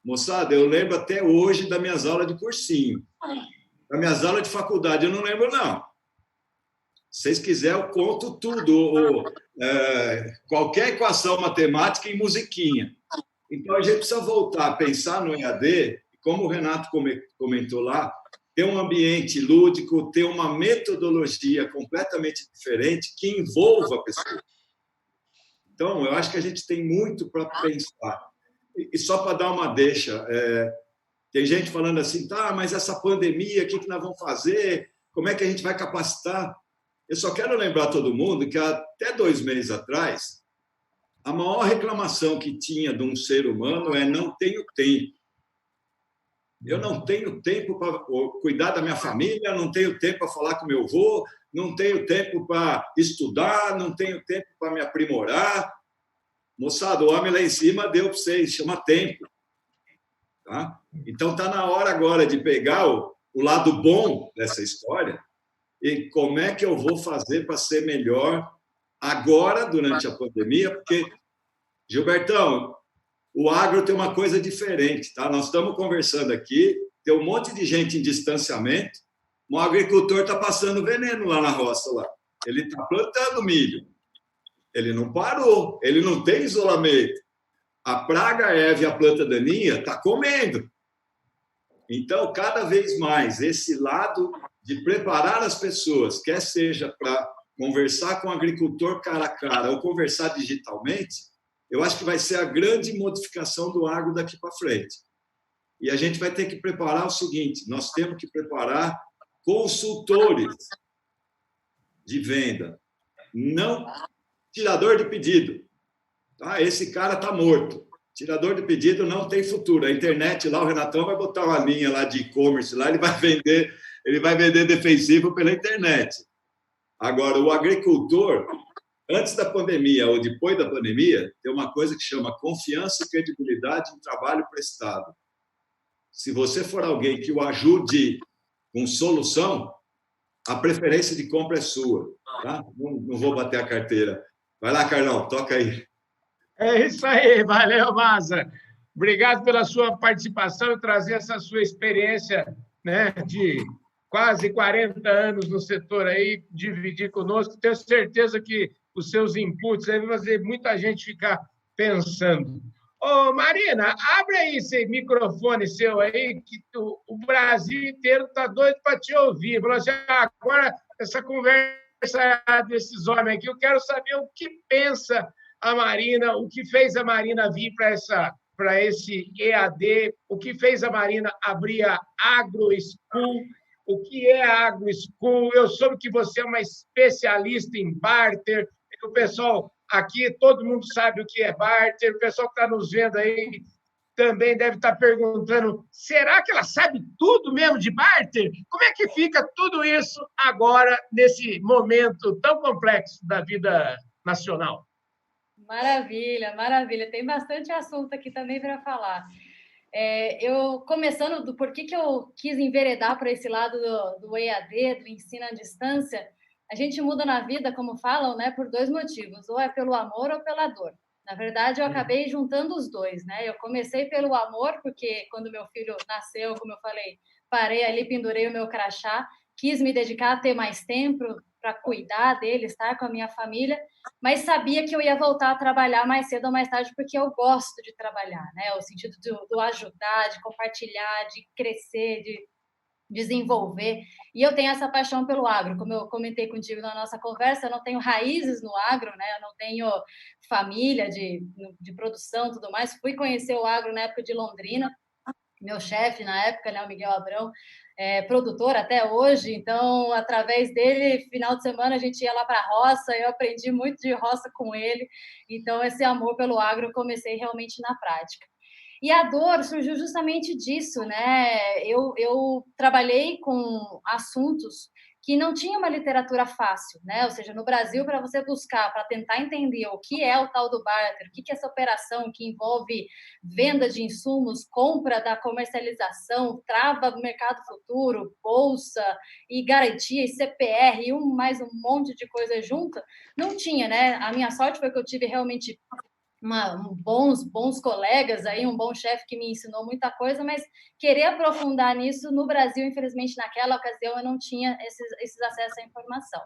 Moçada, eu lembro até hoje das minhas aulas de cursinho. Das minhas aulas de faculdade, eu não lembro, não. Se vocês quiserem, eu conto tudo. Qualquer equação matemática em musiquinha. Então, a gente precisa voltar a pensar no EAD, como o Renato comentou lá, ter um ambiente lúdico, ter uma metodologia completamente diferente que envolva a pessoa. Então, eu acho que a gente tem muito para pensar. E só para dar uma deixa, tem gente falando assim, tá, mas essa pandemia, o que nós vamos fazer? Como é que a gente vai capacitar? Eu só quero lembrar todo mundo que até 2 meses atrás, a maior reclamação que tinha de um ser humano é não tenho tempo. Eu não tenho tempo para cuidar da minha família, não tenho tempo para falar com meu avô, não tenho tempo para estudar, não tenho tempo para me aprimorar. Moçada, o homem lá em cima deu para vocês, chama tempo. Tá? Então, está na hora agora de pegar o lado bom dessa história e como é que eu vou fazer para ser melhor agora, durante a pandemia, porque, Gilbertão, o agro tem uma coisa diferente, tá? Nós estamos conversando aqui, tem um monte de gente em distanciamento, o agricultor está passando veneno lá na roça. Lá. Ele está plantando milho. Ele não parou, ele não tem isolamento. A praga Eve, a planta daninha, está comendo. Então, cada vez mais, esse lado de preparar as pessoas, quer seja para conversar com o agricultor cara a cara ou conversar digitalmente, eu acho que vai ser a grande modificação do agro daqui para frente. E a gente vai ter que preparar o seguinte, nós temos que preparar consultores de venda, não tirador de pedido. Tá? Esse cara está morto. Tirador de pedido não tem futuro. A internet lá, o Renatão vai botar uma linha lá de e-commerce, lá ele vai vender defensivo pela internet. Agora, o agricultor, antes da pandemia ou depois da pandemia, tem uma coisa que chama confiança e credibilidade em trabalho prestado. Se você for alguém que o ajude com solução, a preferência de compra é sua. Tá? Não vou bater a carteira. Vai lá, Carlão, toca aí. É isso aí, valeu, Maza. Obrigado pela sua participação e trazer essa sua experiência, né, de quase 40 anos no setor aí, dividir conosco. Tenho certeza que os seus inputs aí vão fazer muita gente ficar pensando. Ô, Marina, abre aí esse microfone seu aí, que o Brasil inteiro está doido para te ouvir. Falou assim, agora essa conversa desses homens aqui, eu quero saber o que pensa a Marina, o que fez a Marina vir para esse EAD, o que fez a Marina abrir a Agro School, o que é a Agro School. Eu soube que você é uma especialista em barter, o pessoal aqui, todo mundo sabe o que é barter, o pessoal que está nos vendo aí também deve estar perguntando, será que ela sabe tudo mesmo de barter? Como é que fica tudo isso agora, nesse momento tão complexo da vida nacional. Maravilha, maravilha. Tem bastante assunto aqui também para falar. Eu, começando do porquê que eu quis enveredar para esse lado do EAD, do ensino à distância, a gente muda na vida, como falam, né, por dois motivos, ou é pelo amor ou pela dor. Na verdade, eu acabei juntando os dois, né? Eu comecei pelo amor, porque quando meu filho nasceu, como eu falei, parei ali, pendurei o meu crachá, quis me dedicar a ter mais tempo para cuidar dele, estar com a minha família, mas sabia que eu ia voltar a trabalhar mais cedo ou mais tarde, porque eu gosto de trabalhar, né? O sentido do ajudar, de compartilhar, de crescer, de desenvolver. E eu tenho essa paixão pelo agro. Como eu comentei contigo na nossa conversa, eu não tenho raízes no agro, né? Eu não tenho família de produção e tudo mais. Fui conhecer o agro na época de Londrina. Meu chefe na época, né, o Miguel Abrão, produtor até hoje, então, através dele, final de semana a gente ia lá para a roça, eu aprendi muito de roça com ele, então esse amor pelo agro eu comecei realmente na prática. E a dor surgiu justamente disso, né? Eu trabalhei com assuntos que não tinha uma literatura fácil, né? Ou seja, no Brasil, para você buscar, para tentar entender o que é o tal do barter, o que é essa operação que envolve venda de insumos, compra da comercialização, trava do mercado futuro, bolsa e garantia, e CPR, e mais um monte de coisa junto, não tinha, né? A minha sorte foi que eu tive realmente bons colegas aí, um bom chefe que me ensinou muita coisa, mas querer aprofundar nisso no Brasil, infelizmente, naquela ocasião eu não tinha esses acessos à informação.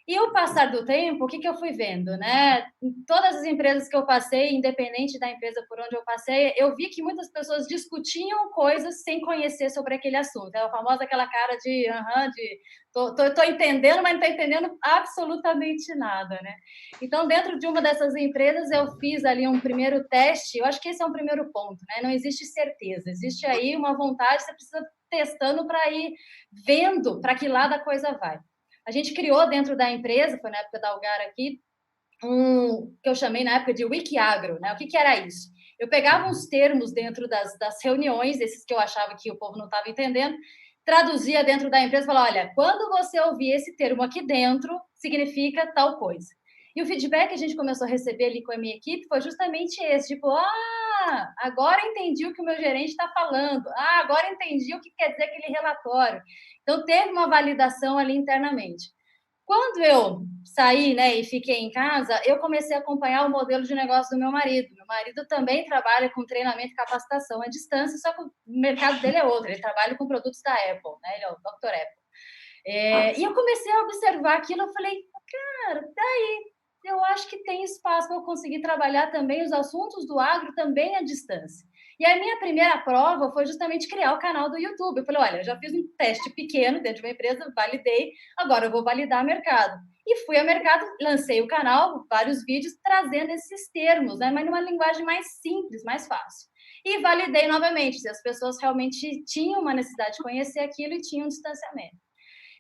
E o passar do tempo, o que eu fui vendo, né? Em todas as empresas que eu passei, independente da empresa por onde eu passei, eu vi que muitas pessoas discutiam coisas sem conhecer sobre aquele assunto. É a famosa aquela cara de tô entendendo, mas não tô entendendo absolutamente nada, né? Então, dentro de uma dessas empresas, eu fiz ali um primeiro teste. Eu acho que esse é um primeiro ponto, né? Não existe certeza, existe aí uma vontade, você precisa testando para ir vendo para que lado a coisa vai. A gente criou dentro da empresa, foi na época da Algar aqui, que eu chamei na época de Wikiagro, né? O que era isso? Eu pegava uns termos dentro das reuniões, esses que eu achava que o povo não estava entendendo, traduzia dentro da empresa e falava, olha, quando você ouvir esse termo aqui dentro, significa tal coisa. E o feedback que a gente começou a receber ali com a minha equipe foi justamente esse, tipo, agora entendi o que o meu gerente está falando, agora entendi o que quer dizer aquele relatório. Então, teve uma validação ali internamente. Quando eu saí, né, e fiquei em casa, eu comecei a acompanhar o modelo de negócio do meu marido. Meu marido também trabalha com treinamento e capacitação à distância, só que o mercado dele é outro. Ele trabalha com produtos da Apple, né? Ele é o Dr. Apple. E eu comecei a observar aquilo, eu falei, cara, daí eu acho que tem espaço para eu conseguir trabalhar também os assuntos do agro também à distância. E a minha primeira prova foi justamente criar o canal do YouTube. Eu falei, olha, eu já fiz um teste pequeno dentro de uma empresa, validei, agora eu vou validar mercado. E fui ao mercado, lancei o canal, vários vídeos, trazendo esses termos, né? Mas numa linguagem mais simples, mais fácil. E validei novamente, se as pessoas realmente tinham uma necessidade de conhecer aquilo e tinham um distanciamento.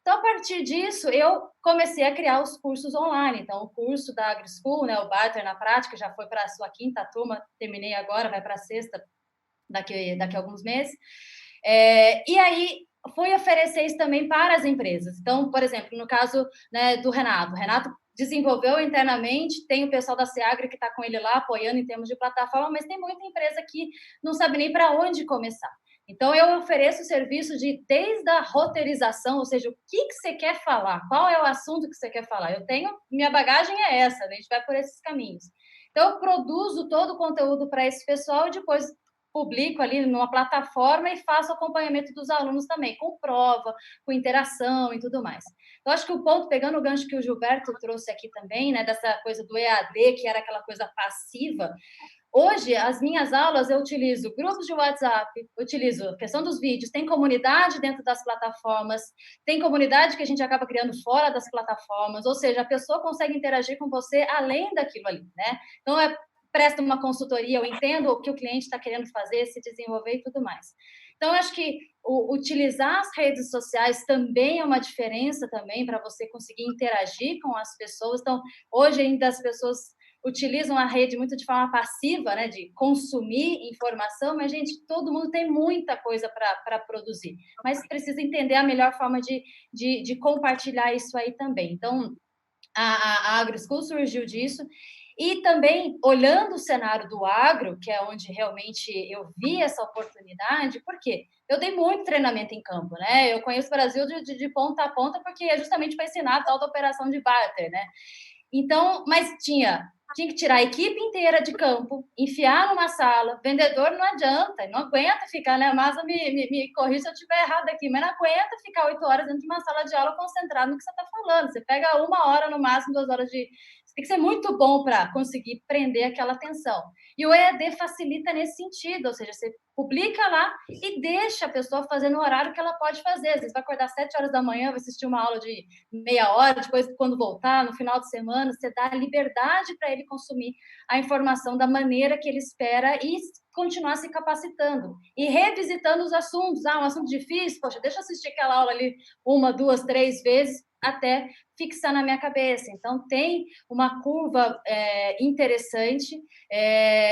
Então, a partir disso, eu comecei a criar os cursos online. Então, o curso da AgriSchool, né, o Barter na Prática, já foi para a sua 5ª turma, terminei agora, vai para a 6ª daqui a alguns meses. E aí, fui oferecer isso também para as empresas. Então, por exemplo, no caso, né, do Renato. O Renato desenvolveu internamente, tem o pessoal da Seagri que está com ele lá, apoiando em termos de plataforma, mas tem muita empresa que não sabe nem para onde começar. Então, eu ofereço o serviço desde a roteirização, ou seja, o que você quer falar, qual é o assunto que você quer falar. Minha bagagem é essa, né? A gente vai por esses caminhos. Então, eu produzo todo o conteúdo para esse pessoal e depois publico ali numa plataforma e faço acompanhamento dos alunos também, com prova, com interação e tudo mais. Eu acho que o ponto, pegando o gancho que o Gilberto trouxe aqui também, né, dessa coisa do EAD, que era aquela coisa passiva, hoje, as minhas aulas, eu utilizo grupos de WhatsApp, utilizo a questão dos vídeos, tem comunidade dentro das plataformas, tem comunidade que a gente acaba criando fora das plataformas, ou seja, a pessoa consegue interagir com você além daquilo ali, né? Então, presta uma consultoria, eu entendo o que o cliente está querendo fazer, se desenvolver e tudo mais. Então, eu acho que utilizar as redes sociais também é uma diferença também para você conseguir interagir com as pessoas. Então, hoje ainda as pessoas utilizam a rede muito de forma passiva, né, de consumir informação, mas, gente, todo mundo tem muita coisa para produzir, mas precisa entender a melhor forma de compartilhar isso aí também. Então, A AgroSchool surgiu disso. E também, olhando o cenário do agro, que é onde realmente eu vi essa oportunidade, porque eu dei muito treinamento em campo, né? Eu conheço o Brasil de ponta a ponta, porque é justamente para ensinar a tal da operação de barter, né? Então, mas tinha que tirar a equipe inteira de campo, enfiar numa sala. Vendedor não adianta, não aguenta ficar, né? Mas me corrija se eu estiver errado aqui, mas não aguenta ficar 8 horas dentro de uma sala de aula concentrado no que você está falando. Você pega 1 hora, no máximo 2 horas de... Tem que ser muito bom para conseguir prender aquela atenção. E o EAD facilita nesse sentido, ou seja, você publica lá e deixa a pessoa fazer no horário que ela pode fazer. Às vezes vai acordar às 7 horas da manhã, vai assistir uma aula de meia hora, depois, quando voltar, no final de semana, você dá liberdade para ele consumir a informação da maneira que ele espera e continuar se capacitando. E revisitando os assuntos. Um assunto difícil, poxa, deixa eu assistir aquela aula ali 1, 2, 3 vezes, até fixar na minha cabeça. Então, tem uma curva interessante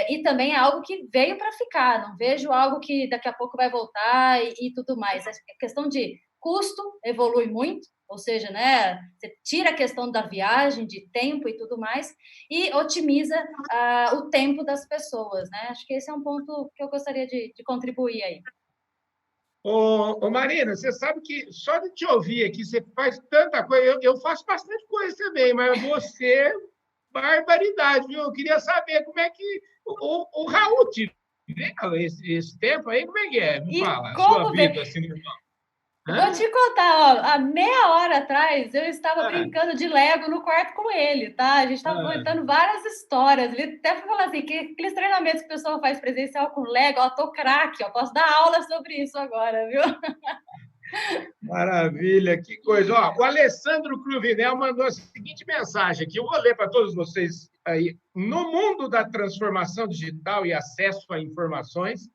e também é algo que veio para ficar. Não vejo algo que daqui a pouco vai voltar e tudo mais. A questão de custo evolui muito, ou seja, né, você tira a questão da viagem, de tempo e tudo mais, e otimiza o tempo das pessoas, né? Acho que esse é um ponto que eu gostaria de contribuir aí. Ô, Marina, você sabe que só de te ouvir aqui, você faz tanta coisa. Eu faço bastante coisa também, mas você, barbaridade, viu? Eu queria saber como é que o Raul te vê esse tempo aí, como é que é? Me fala, a sua vida assim, Vou te contar, ó, há meia hora atrás eu estava brincando de Lego no quarto com ele, tá? A gente estava contando várias histórias. Ele até falou assim, que aqueles treinamentos que o pessoal faz presencial com Lego, ó, tô craque, ó, posso dar aula sobre isso agora, viu? Maravilha, que coisa. Ó, o Alessandro Cruvinel mandou a seguinte mensagem aqui, eu vou ler para todos vocês aí. No mundo da transformação digital e acesso a informações,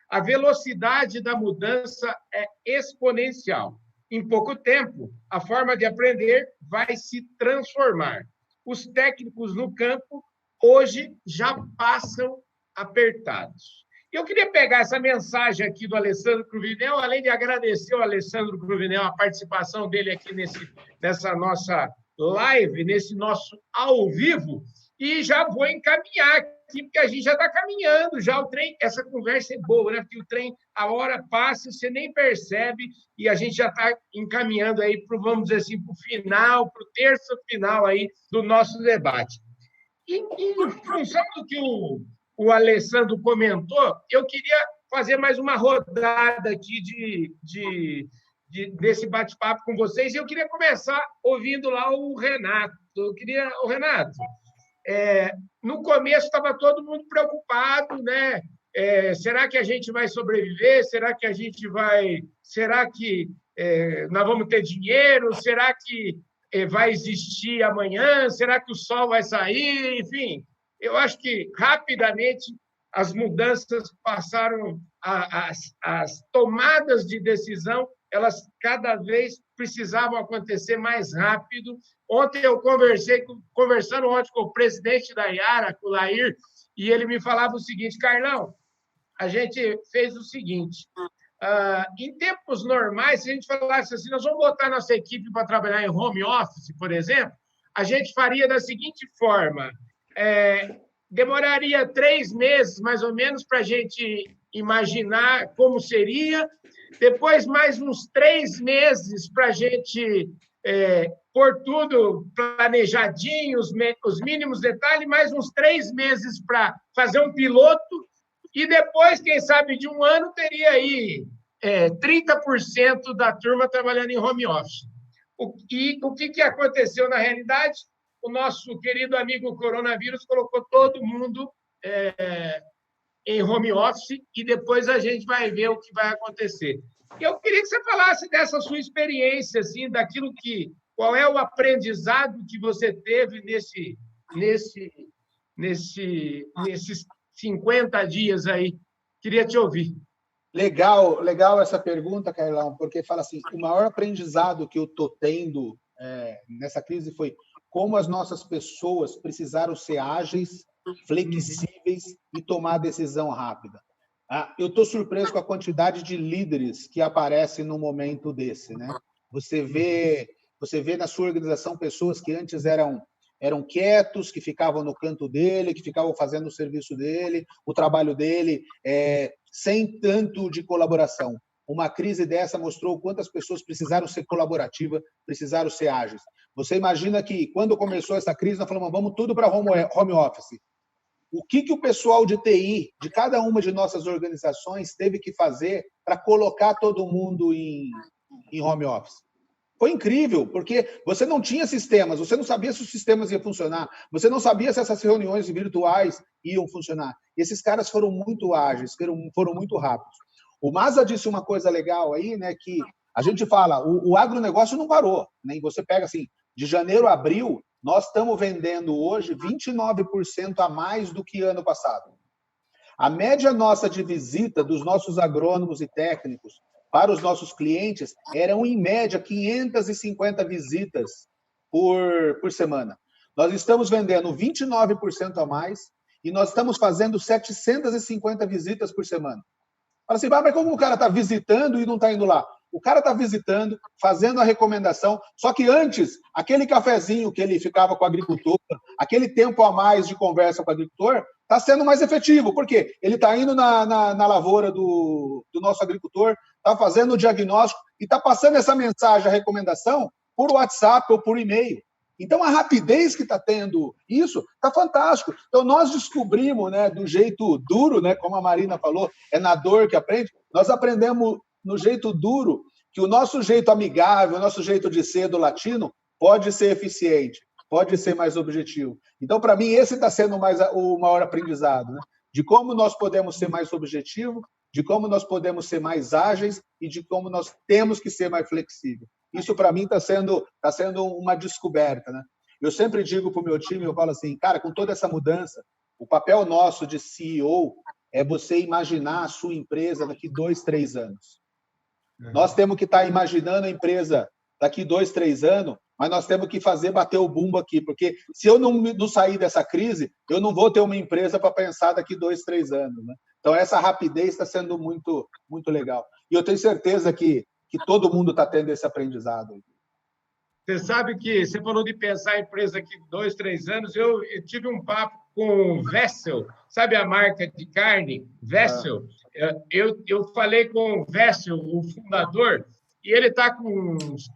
a velocidade da mudança é exponencial. Em pouco tempo, a forma de aprender vai se transformar. Os técnicos no campo, hoje, já passam apertados. Eu queria pegar essa mensagem aqui do Alessandro Cruvinel, além de agradecer ao Alessandro Cruvinel a participação dele aqui nessa nossa live, nesse nosso ao vivo, e já vou encaminhar aqui, porque a gente já está caminhando, já o trem, essa conversa é boa, né? Porque o trem, a hora passa, você nem percebe, e a gente já está encaminhando aí para, vamos dizer assim, para o final, para o terço final aí do nosso debate. Em função do que o Alessandro comentou, eu queria fazer mais uma rodada aqui desse bate-papo com vocês, e eu queria começar ouvindo lá o Renato. Renato, no começo estava todo mundo preocupado, né? Será que a gente vai sobreviver? Será que a gente vai... Será que nós vamos ter dinheiro? Será que vai existir amanhã? Será que o sol vai sair? Enfim, eu acho que rapidamente as mudanças passaram, as tomadas de decisão, elas cada vez precisavam acontecer mais rápido. Ontem eu conversando ontem com o presidente da Yara, com o Lair, e ele me falava o seguinte: Carlão, a gente fez o seguinte, em tempos normais, se a gente falasse assim, nós vamos botar nossa equipe para trabalhar em home office, por exemplo, a gente faria da seguinte forma, demoraria 3 meses, mais ou menos, para a gente imaginar como seria, depois mais uns 3 meses para a gente pôr tudo planejadinho, os mínimos detalhes, mais uns 3 meses para fazer um piloto, e depois, quem sabe, de 1 ano, teria aí 30% da turma trabalhando em home office. E o que aconteceu na realidade? O nosso querido amigo coronavírus colocou todo mundo em home office e depois a gente vai ver o que vai acontecer. Eu queria que você falasse dessa sua experiência, assim, daquilo qual é o aprendizado que você teve nesses 50 dias aí. Queria te ouvir. Legal essa pergunta, Carlão, porque fala assim, o maior aprendizado que eu estou tendo nessa crise foi como as nossas pessoas precisaram ser ágeis, flexíveis e tomar decisão rápida. Eu estou surpreso com a quantidade de líderes que aparecem num momento desse, né? Você vê você vê na sua organização pessoas que antes eram quietos, que ficavam no canto dele, que ficavam fazendo o serviço dele, o trabalho dele, sem tanto de colaboração. Uma crise dessa mostrou quantas pessoas precisaram ser colaborativas, precisaram ser ágeis. Você imagina que, quando começou essa crise, nós falamos, vamos tudo para home office. O que o pessoal de TI, de cada uma de nossas organizações, teve que fazer para colocar todo mundo em home office? Foi incrível, porque você não tinha sistemas, você não sabia se os sistemas iam funcionar, você não sabia se essas reuniões virtuais iam funcionar. E esses caras foram muito ágeis, foram muito rápidos. O Maza disse uma coisa legal aí, né, que a gente fala, o agronegócio não parou. Né? E você pega assim, de janeiro a abril, nós estamos vendendo hoje 29% a mais do que ano passado. A média nossa de visita dos nossos agrônomos e técnicos para os nossos clientes eram, em média, 550 visitas por semana. Nós estamos vendendo 29% a mais e nós estamos fazendo 750 visitas por semana. Fala assim, mas como o cara está visitando e não está indo lá? O cara está visitando, fazendo a recomendação, só que antes, aquele cafezinho que ele ficava com o agricultor, aquele tempo a mais de conversa com o agricultor, está sendo mais efetivo. Por quê? Ele está indo na lavoura do nosso agricultor, está fazendo o diagnóstico e está passando essa mensagem, a recomendação, por WhatsApp ou por e-mail. Então, a rapidez que está tendo isso está fantástico. Então, nós descobrimos, né, do jeito duro, né, como a Marina falou, é na dor que aprende, nós aprendemos no jeito duro que o nosso jeito amigável, o nosso jeito de ser do latino pode ser eficiente, pode ser mais objetivo. Então, para mim, esse está sendo o maior aprendizado, né? De como nós podemos ser mais objetivos, de como nós podemos ser mais ágeis e de como nós temos que ser mais flexíveis. Isso, para mim, está sendo uma descoberta, né? Eu sempre digo para o meu time, eu falo assim, cara, com toda essa mudança, o papel nosso de CEO é você imaginar a sua empresa daqui 2, 3 anos. Nós temos que estar imaginando a empresa daqui 2, 3 anos, mas nós temos que fazer bater o bumbo aqui, porque se eu não sair dessa crise, eu não vou ter uma empresa para pensar daqui 2, 3 anos, né? Então, essa rapidez está sendo muito, muito legal. E eu tenho certeza que todo mundo está tendo esse aprendizado. Você sabe que você falou de pensar em empresa aqui 2, 3 anos. Eu tive um papo com o Vessel, sabe a marca de carne? Vessel. Eu falei com o Vessel, o fundador, e ele está com uns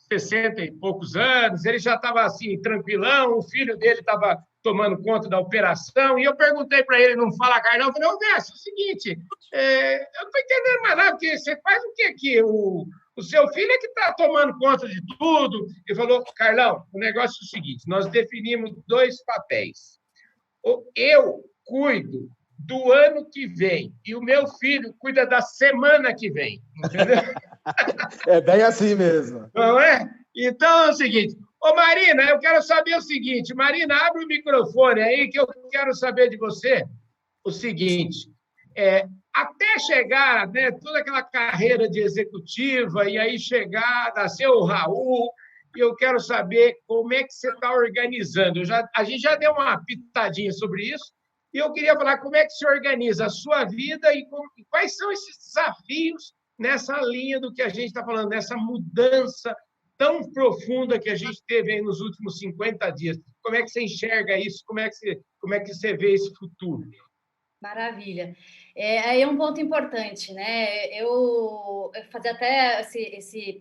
60 e poucos anos, ele já estava assim, tranquilão, o filho dele estava tomando conta da operação, e eu perguntei para ele, não fala Carlão, eu falei, ô Vessel, é o seguinte, eu não estou entendendo mais nada, porque você faz o que aqui? O seu filho é que está tomando conta de tudo. Ele falou, Carlão, o negócio é o seguinte, nós definimos 2 papéis. Eu cuido do ano que vem e o meu filho cuida da semana que vem, entendeu? É bem assim mesmo. Não é? Então é o seguinte, ô Marina, eu quero saber o seguinte, Marina, abre o microfone aí que eu quero saber de você o seguinte, até chegar, né, toda aquela carreira de executiva e aí chegar, nasceu o Raul, e eu quero saber como é que você está organizando. A gente já deu uma pitadinha sobre isso, e eu queria falar como é que se organiza a sua vida e quais são esses desafios nessa linha do que a gente está falando, nessa mudança tão profunda que a gente teve aí nos últimos 50 dias. Como é que você enxerga isso? Como é que você vê esse futuro? Maravilha. Aí é um ponto importante, né? Eu fazer até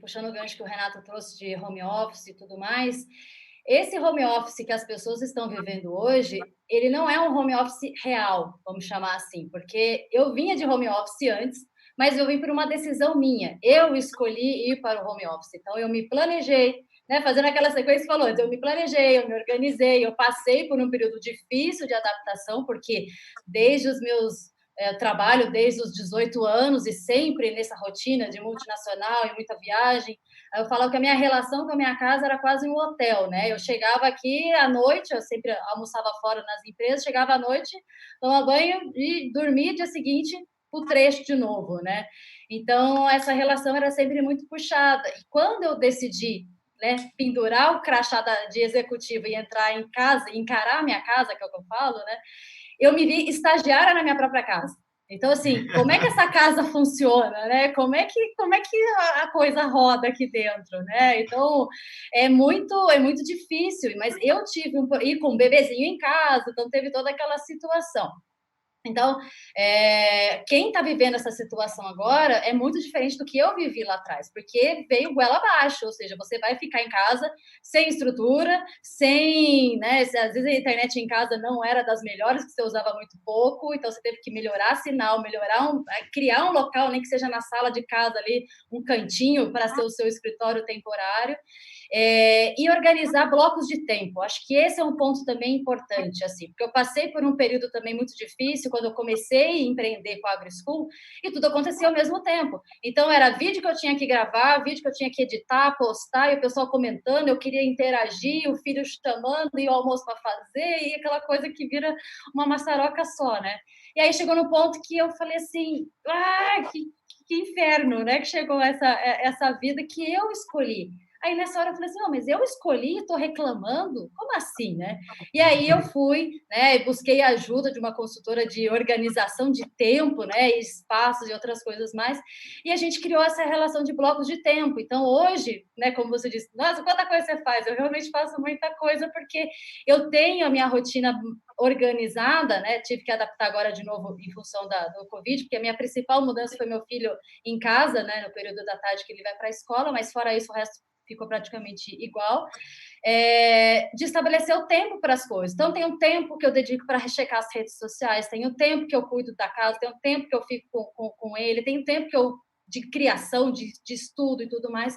puxando o gancho que o Renato trouxe de home office e tudo mais. Esse home office que as pessoas estão vivendo hoje, ele não é um home office real, vamos chamar assim, porque eu vinha de home office antes, mas eu vim por uma decisão minha. Eu escolhi ir para o home office, então eu me planejei, né, fazendo aquela sequência que falou, eu me planejei, eu me organizei, eu passei por um período difícil de adaptação, porque desde os meus trabalho desde os 18 anos e sempre nessa rotina de multinacional e muita viagem, eu falava que a minha relação com a minha casa era quase um hotel, né? Eu chegava aqui à noite, eu sempre almoçava fora nas empresas, chegava à noite, tomava banho e dormia dia seguinte o trecho de novo, né? Então, essa relação era sempre muito puxada. E quando eu decidi, né, pendurar o crachá de executiva e entrar em casa, encarar a minha casa, que é o que eu falo, né? Eu me vi estagiária na minha própria casa. Então, assim, como é que essa casa funciona, né? Como é que a coisa roda aqui dentro, né? Então, é muito difícil, mas eu tive e com um bebezinho em casa, então teve toda aquela situação. Então, quem está vivendo essa situação agora é muito diferente do que eu vivi lá atrás, porque veio goela abaixo, ou seja, você vai ficar em casa sem estrutura, sem, né, às vezes a internet em casa não era das melhores, que você usava muito pouco, então você teve que melhorar sinal, criar um local, nem que seja na sala de casa ali, um cantinho para ser o seu escritório temporário. E organizar blocos de tempo. Acho que esse é um ponto também importante, assim, porque eu passei por um período também muito difícil quando eu comecei a empreender com a AgroSchool e tudo acontecia ao mesmo tempo. Então, era vídeo que eu tinha que gravar, vídeo que eu tinha que editar, postar, e o pessoal comentando, eu queria interagir, o filho chamando e o almoço para fazer, e aquela coisa que vira uma maçaroca só, né? E aí chegou no ponto que eu falei assim, que inferno, né? Que chegou essa vida que eu escolhi. Aí, nessa hora, eu falei assim, não, mas eu escolhi e estou reclamando? Como assim, né? E aí eu fui, né, e busquei a ajuda de uma consultora de organização de tempo, né, espaços e outras coisas mais, e a gente criou essa relação de blocos de tempo. Então, hoje, né, como você disse, nossa, quanta coisa você faz? Eu realmente faço muita coisa, porque eu tenho a minha rotina organizada, né, tive que adaptar agora de novo em função do Covid, porque a minha principal mudança foi meu filho em casa, né, no período da tarde que ele vai para a escola, mas fora isso, o resto ficou praticamente igual, de estabelecer o tempo para as coisas. Então, tem um tempo que eu dedico para checar as redes sociais, tem o tempo que eu cuido da casa, tem o tempo que eu fico com ele, tem o tempo que eu de criação, de estudo e tudo mais.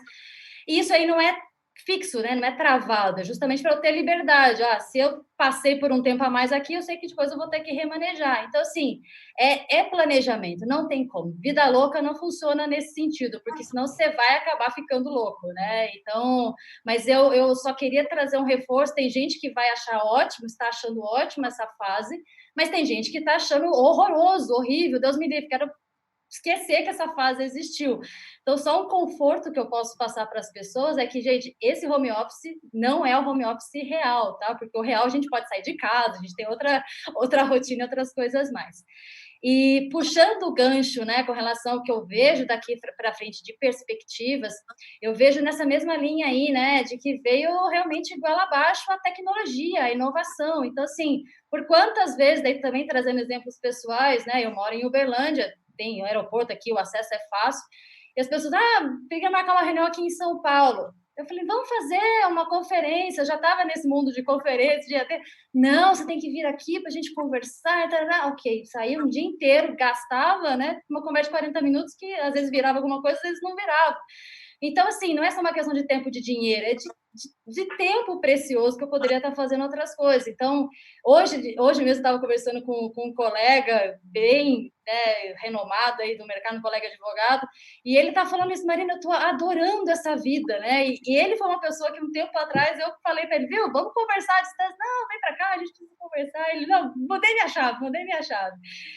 E isso aí não é fixo, né? Não é travado, é justamente para eu ter liberdade. Se eu passei por um tempo a mais aqui, eu sei que depois eu vou ter que remanejar. Então, assim, é planejamento, não tem como. Vida louca não funciona nesse sentido, porque senão você vai acabar ficando louco, né? Então, mas eu só queria trazer um reforço. Tem gente que vai achar ótimo, está achando ótimo essa fase, mas tem gente que está achando horroroso, horrível. Deus me livre, quero esquecer que essa fase existiu. Então, só um conforto que eu posso passar para as pessoas é que, gente, esse home office não é o home office real, tá? Porque o real a gente pode sair de casa, a gente tem outra rotina, outras coisas mais. E puxando o gancho, né, com relação ao que eu vejo daqui para frente de perspectivas, eu vejo nessa mesma linha aí, né, de que veio realmente igual abaixo a tecnologia, a inovação. Então, assim, por quantas vezes, daí também trazendo exemplos pessoais, né, eu moro em Uberlândia, tem aeroporto aqui, o acesso é fácil, e as pessoas, queria marcar uma reunião aqui em São Paulo. Eu falei, vamos fazer uma conferência, eu já estava nesse mundo de conferência, não, você tem que vir aqui para a gente conversar, ok, saí um dia inteiro, gastava, né, uma conversa de 40 minutos que às vezes virava alguma coisa, às vezes não virava. Então, assim, não é só uma questão de tempo, de dinheiro, é de tempo precioso que eu poderia estar fazendo outras coisas. Então, hoje mesmo estava conversando com um colega bem, né, renomado aí do mercado, um colega advogado, e ele está falando isso, Marina, eu estou adorando essa vida, né? E ele foi uma pessoa que um tempo atrás eu falei para ele, viu, vamos conversar, não, vem para cá, a gente precisa conversar. Ele, não, mudei minha chave.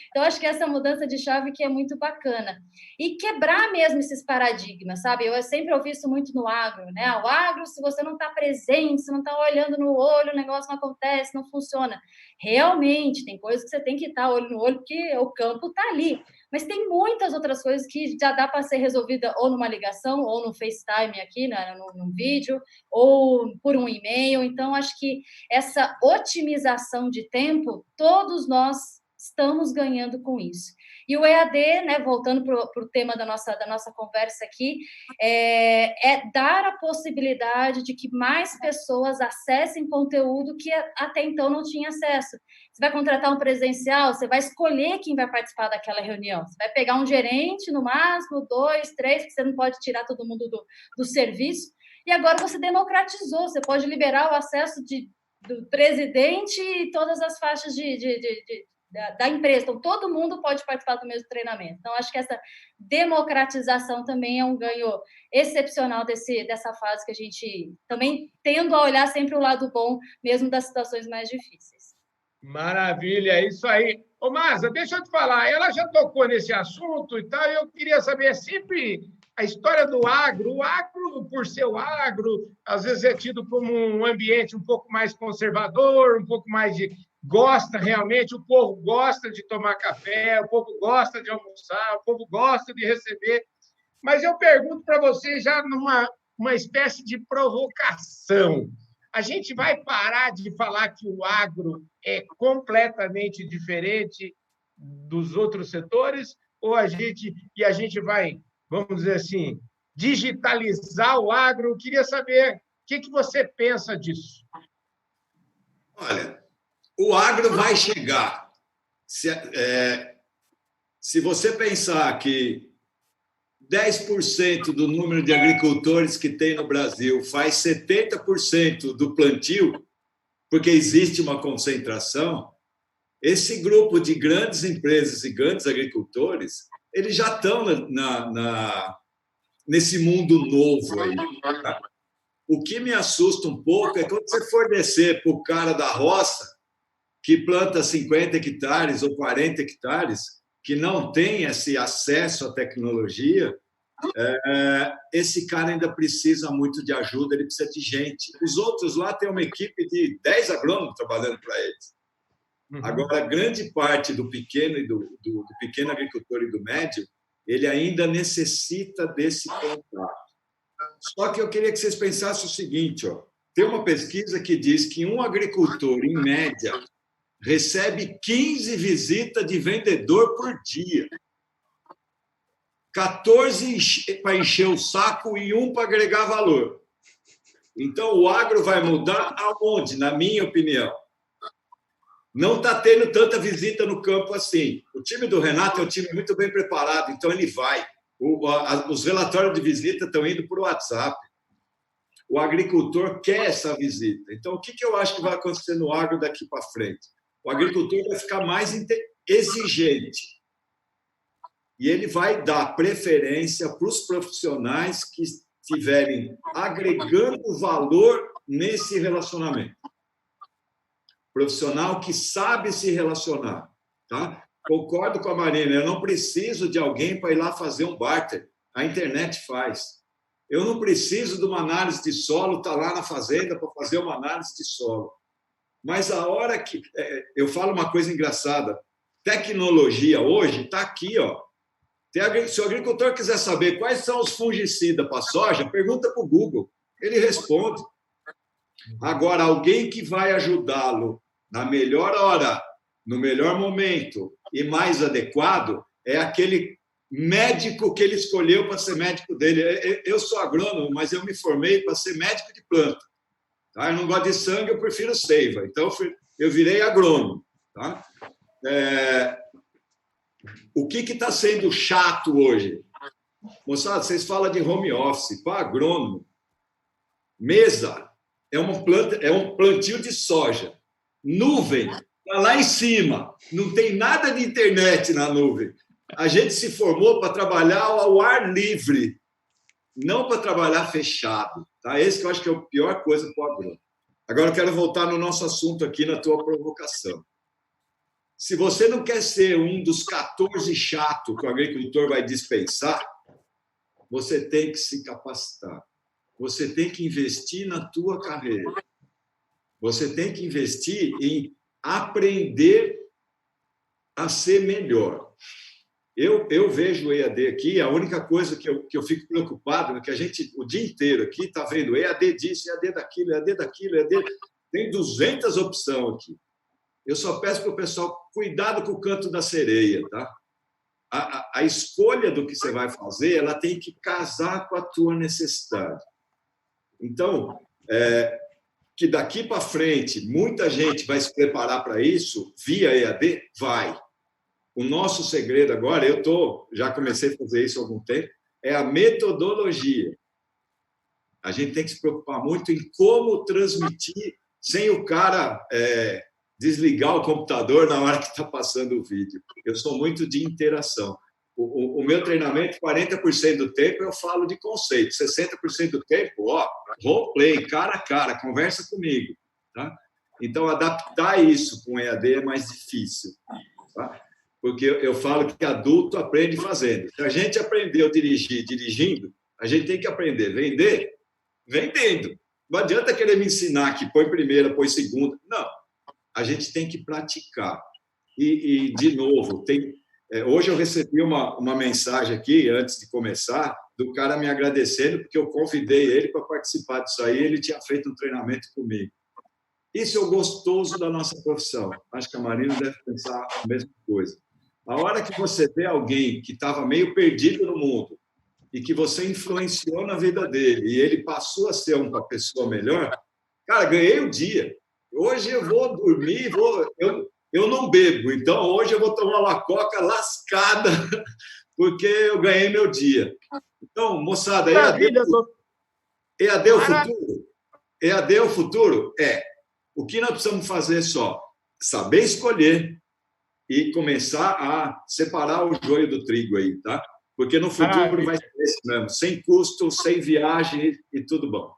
Então, acho que essa mudança de chave que é muito bacana. E quebrar mesmo esses paradigmas, sabe? Eu sempre ouvi isso muito no agro, né? O agro, se você não está presente, se não está olhando no olho, o negócio não acontece, não funciona. Realmente, tem coisas que você tem que estar olho no olho, porque o campo está ali. Mas tem muitas outras coisas que já dá para ser resolvida ou numa ligação, ou no FaceTime aqui, né, num vídeo, ou por um e-mail. Então, acho que essa otimização de tempo, todos nós estamos ganhando com isso. E o EAD, né, voltando para o tema da nossa conversa aqui, é dar a possibilidade de que mais pessoas acessem conteúdo que até então não tinha acesso. Você vai contratar um presencial, você vai escolher quem vai participar daquela reunião. Você vai pegar um gerente, no máximo, 2, 3, porque você não pode tirar todo mundo do serviço. E agora você democratizou, você pode liberar o acesso do presidente e todas as faixas da empresa. Então, todo mundo pode participar do mesmo treinamento. Então, acho que essa democratização também é um ganho excepcional dessa fase que a gente também tendo a olhar sempre o lado bom, mesmo das situações mais difíceis. Maravilha, é isso aí. Ô, Masa, deixa eu te falar, ela já tocou nesse assunto e tal, eu queria saber sempre a história do agro. O agro, por ser o agro, às vezes é tido como um ambiente um pouco mais conservador, um pouco mais de gosta realmente, o povo gosta de tomar café, o povo gosta de almoçar, o povo gosta de receber. Mas eu pergunto para você, já numa uma espécie de provocação. A gente vai parar de falar que o agro é completamente diferente dos outros setores, ou a gente vai, vamos dizer assim, digitalizar o agro? Eu queria saber o que você pensa disso. Olha, o agro vai chegar. Se você pensar que 10% do número de agricultores que tem no Brasil faz 70% do plantio, porque existe uma concentração, esse grupo de grandes empresas e grandes agricultores, eles já estão nesse mundo novo aí. Tá? O que me assusta um pouco é quando você for descer para o cara da roça, que planta 50 hectares ou 40 hectares, que não tem esse acesso à tecnologia, esse cara ainda precisa muito de ajuda, ele precisa de gente. Os outros lá têm uma equipe de 10 agrônomos trabalhando para eles. Agora, grande parte do pequeno e do pequeno agricultor e do médio, ele ainda necessita desse contato. Só que eu queria que vocês pensassem o seguinte, ó, tem uma pesquisa que diz que um agricultor, em média, recebe 15 visitas de vendedor por dia. 14 para encher o saco e 1 para agregar valor. Então, o agro vai mudar aonde, na minha opinião? Não está tendo tanta visita no campo assim. O time do Renato é um time muito bem preparado, então ele vai. Os relatórios de visita estão indo por WhatsApp. O agricultor quer essa visita. Então, o que eu acho que vai acontecer no agro daqui para frente? O agricultor vai ficar mais exigente. E ele vai dar preferência para os profissionais que estiverem agregando valor nesse relacionamento. Profissional que sabe se relacionar. Tá? Concordo com a Marina, eu não preciso de alguém para ir lá fazer um barter. A internet faz. Eu não preciso de uma análise de solo, estar lá na fazenda para fazer uma análise de solo. Mas a hora que... Eu falo uma coisa engraçada. Tecnologia hoje está aqui, ó. Se o agricultor quiser saber quais são os fungicidas para a soja, pergunta para o Google. Ele responde. Agora, alguém que vai ajudá-lo na melhor hora, no melhor momento e mais adequado, é aquele médico que ele escolheu para ser médico dele. Eu sou agrônomo, mas eu me formei para ser médico de planta. Tá? Eu não gosto de sangue, eu prefiro seiva. Então, eu virei agrônomo. Tá? O que está sendo chato hoje? Moçada, vocês falam de home office. Para agrônomo, mesa é um plantio de soja. Nuvem está lá em cima. Não tem nada de internet na nuvem. A gente se formou para trabalhar ao ar livre, não para trabalhar fechado. Tá? Esse que eu acho que é a pior coisa para o agrônomo. Agora eu quero voltar no nosso assunto aqui, na tua provocação. Se você não quer ser um dos 14 chatos que o agricultor vai dispensar, você tem que se capacitar. Você tem que investir na tua carreira. Você tem que investir em aprender a ser melhor. Eu vejo o EAD aqui, a única coisa que eu fico preocupado é que a gente, o dia inteiro aqui, está vendo EAD disso, EAD daquilo, EAD daquilo, EAD... Tem 200 opções aqui. Eu só peço para o pessoal, cuidado com o canto da sereia, tá? A escolha do que você vai fazer, ela tem que casar com a tua necessidade. Então, que daqui para frente, muita gente vai se preparar para isso, via EAD, vai. O nosso segredo agora, já comecei a fazer isso há algum tempo, é a metodologia. A gente tem que se preocupar muito em como transmitir sem o cara... desligar o computador na hora que está passando o vídeo. Eu sou muito de interação. O meu treinamento, 40% do tempo eu falo de conceito, 60% do tempo, roleplay, cara a cara, conversa comigo. Tá? Então, adaptar isso com EAD é mais difícil. Tá? Porque eu falo que adulto aprende fazendo. Se a gente aprendeu a dirigir dirigindo, a gente tem que aprender a vender vendendo. Não adianta querer me ensinar que põe primeira, põe segunda. Não. a gente tem que praticar. E de novo, hoje eu recebi uma mensagem aqui, antes de começar, do cara me agradecendo, porque eu convidei ele para participar disso aí, ele tinha feito um treinamento comigo. Isso é o gostoso da nossa profissão. Acho que a Marina deve pensar a mesma coisa. A hora que você vê alguém que estava meio perdido no mundo e que você influenciou na vida dele e ele passou a ser uma pessoa melhor, cara, ganhei o dia. Hoje eu vou dormir, eu não bebo, então hoje eu vou tomar uma coca lascada porque eu ganhei meu dia. Então, moçada, EAD o futuro? EAD o futuro? O que nós precisamos fazer só? Saber escolher e começar a separar o joio do trigo aí, tá? Porque no futuro vai ser esse mesmo, sem custo, sem viagem e tudo bom.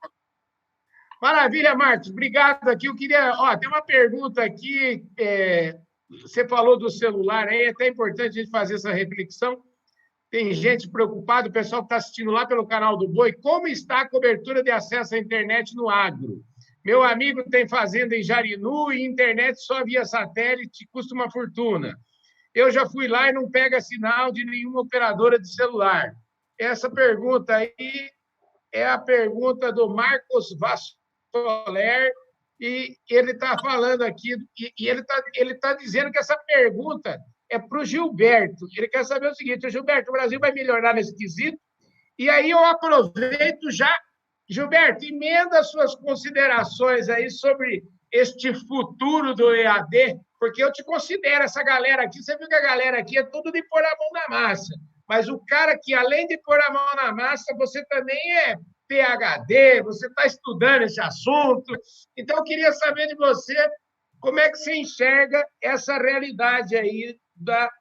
Maravilha, Marcos. Obrigado aqui. Eu queria... tem uma pergunta aqui. Você falou do celular aí, é até importante a gente fazer essa reflexão. Tem gente preocupada, o pessoal que está assistindo lá pelo canal do Boi, como está a cobertura de acesso à internet no agro? Meu amigo tem fazenda em Jarinu e internet só via satélite custa uma fortuna. Eu já fui lá e não pega sinal de nenhuma operadora de celular. Essa pergunta aí é a pergunta do Marcos Vassoler, e ele está falando aqui, e ele tá dizendo que essa pergunta é para o Gilberto. Ele quer saber o seguinte: Gilberto, o Brasil vai melhorar nesse quesito? E aí eu aproveito já. Gilberto, emenda suas considerações aí sobre este futuro do EAD, porque eu te considero essa galera aqui, você viu que a galera aqui é tudo de pôr a mão na massa, mas o cara que, além de pôr a mão na massa, você também é PhD, você está estudando esse assunto. Então, eu queria saber de você como é que você enxerga essa realidade aí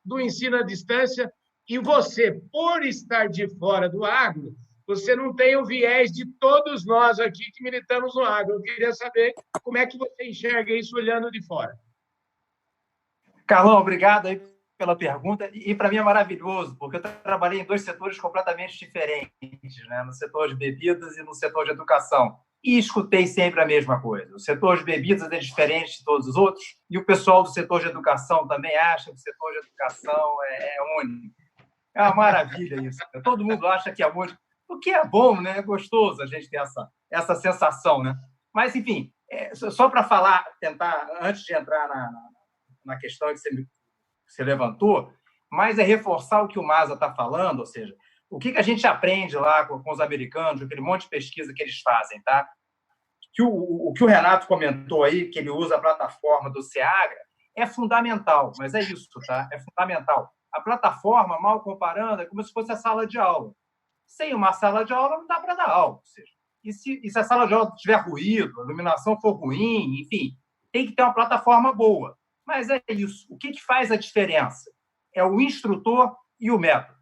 do ensino à distância, e você, por estar de fora do agro, você não tem o viés de todos nós aqui que militamos no agro. Eu queria saber como é que você enxerga isso olhando de fora. Carlão, obrigado aí pela pergunta. E para mim é maravilhoso, porque eu trabalhei em 2 setores completamente diferentes, né? No setor de bebidas e no setor de educação. E escutei sempre a mesma coisa. O setor de bebidas é diferente de todos os outros, e o pessoal do setor de educação também acha que o setor de educação é único. É uma maravilha isso. Todo mundo acha que é único. O que é bom, né? É gostoso a gente ter essa sensação, né? Mas, enfim, só para falar, tentar, antes de entrar na questão que você levantou, mas é reforçar o que o Maza está falando, ou seja, o que a gente aprende lá com os americanos, aquele monte de pesquisa que eles fazem, tá? O que o Renato comentou aí, que ele usa a plataforma do Seagra, é fundamental, mas é isso, tá? É fundamental. A plataforma, mal comparando, é como se fosse a sala de aula. Sem uma sala de aula, não dá para dar aula. Ou seja, e se a sala de aula tiver ruído, a iluminação for ruim, enfim, tem que ter uma plataforma boa. Mas é isso. O que faz a diferença? É o instrutor e o método.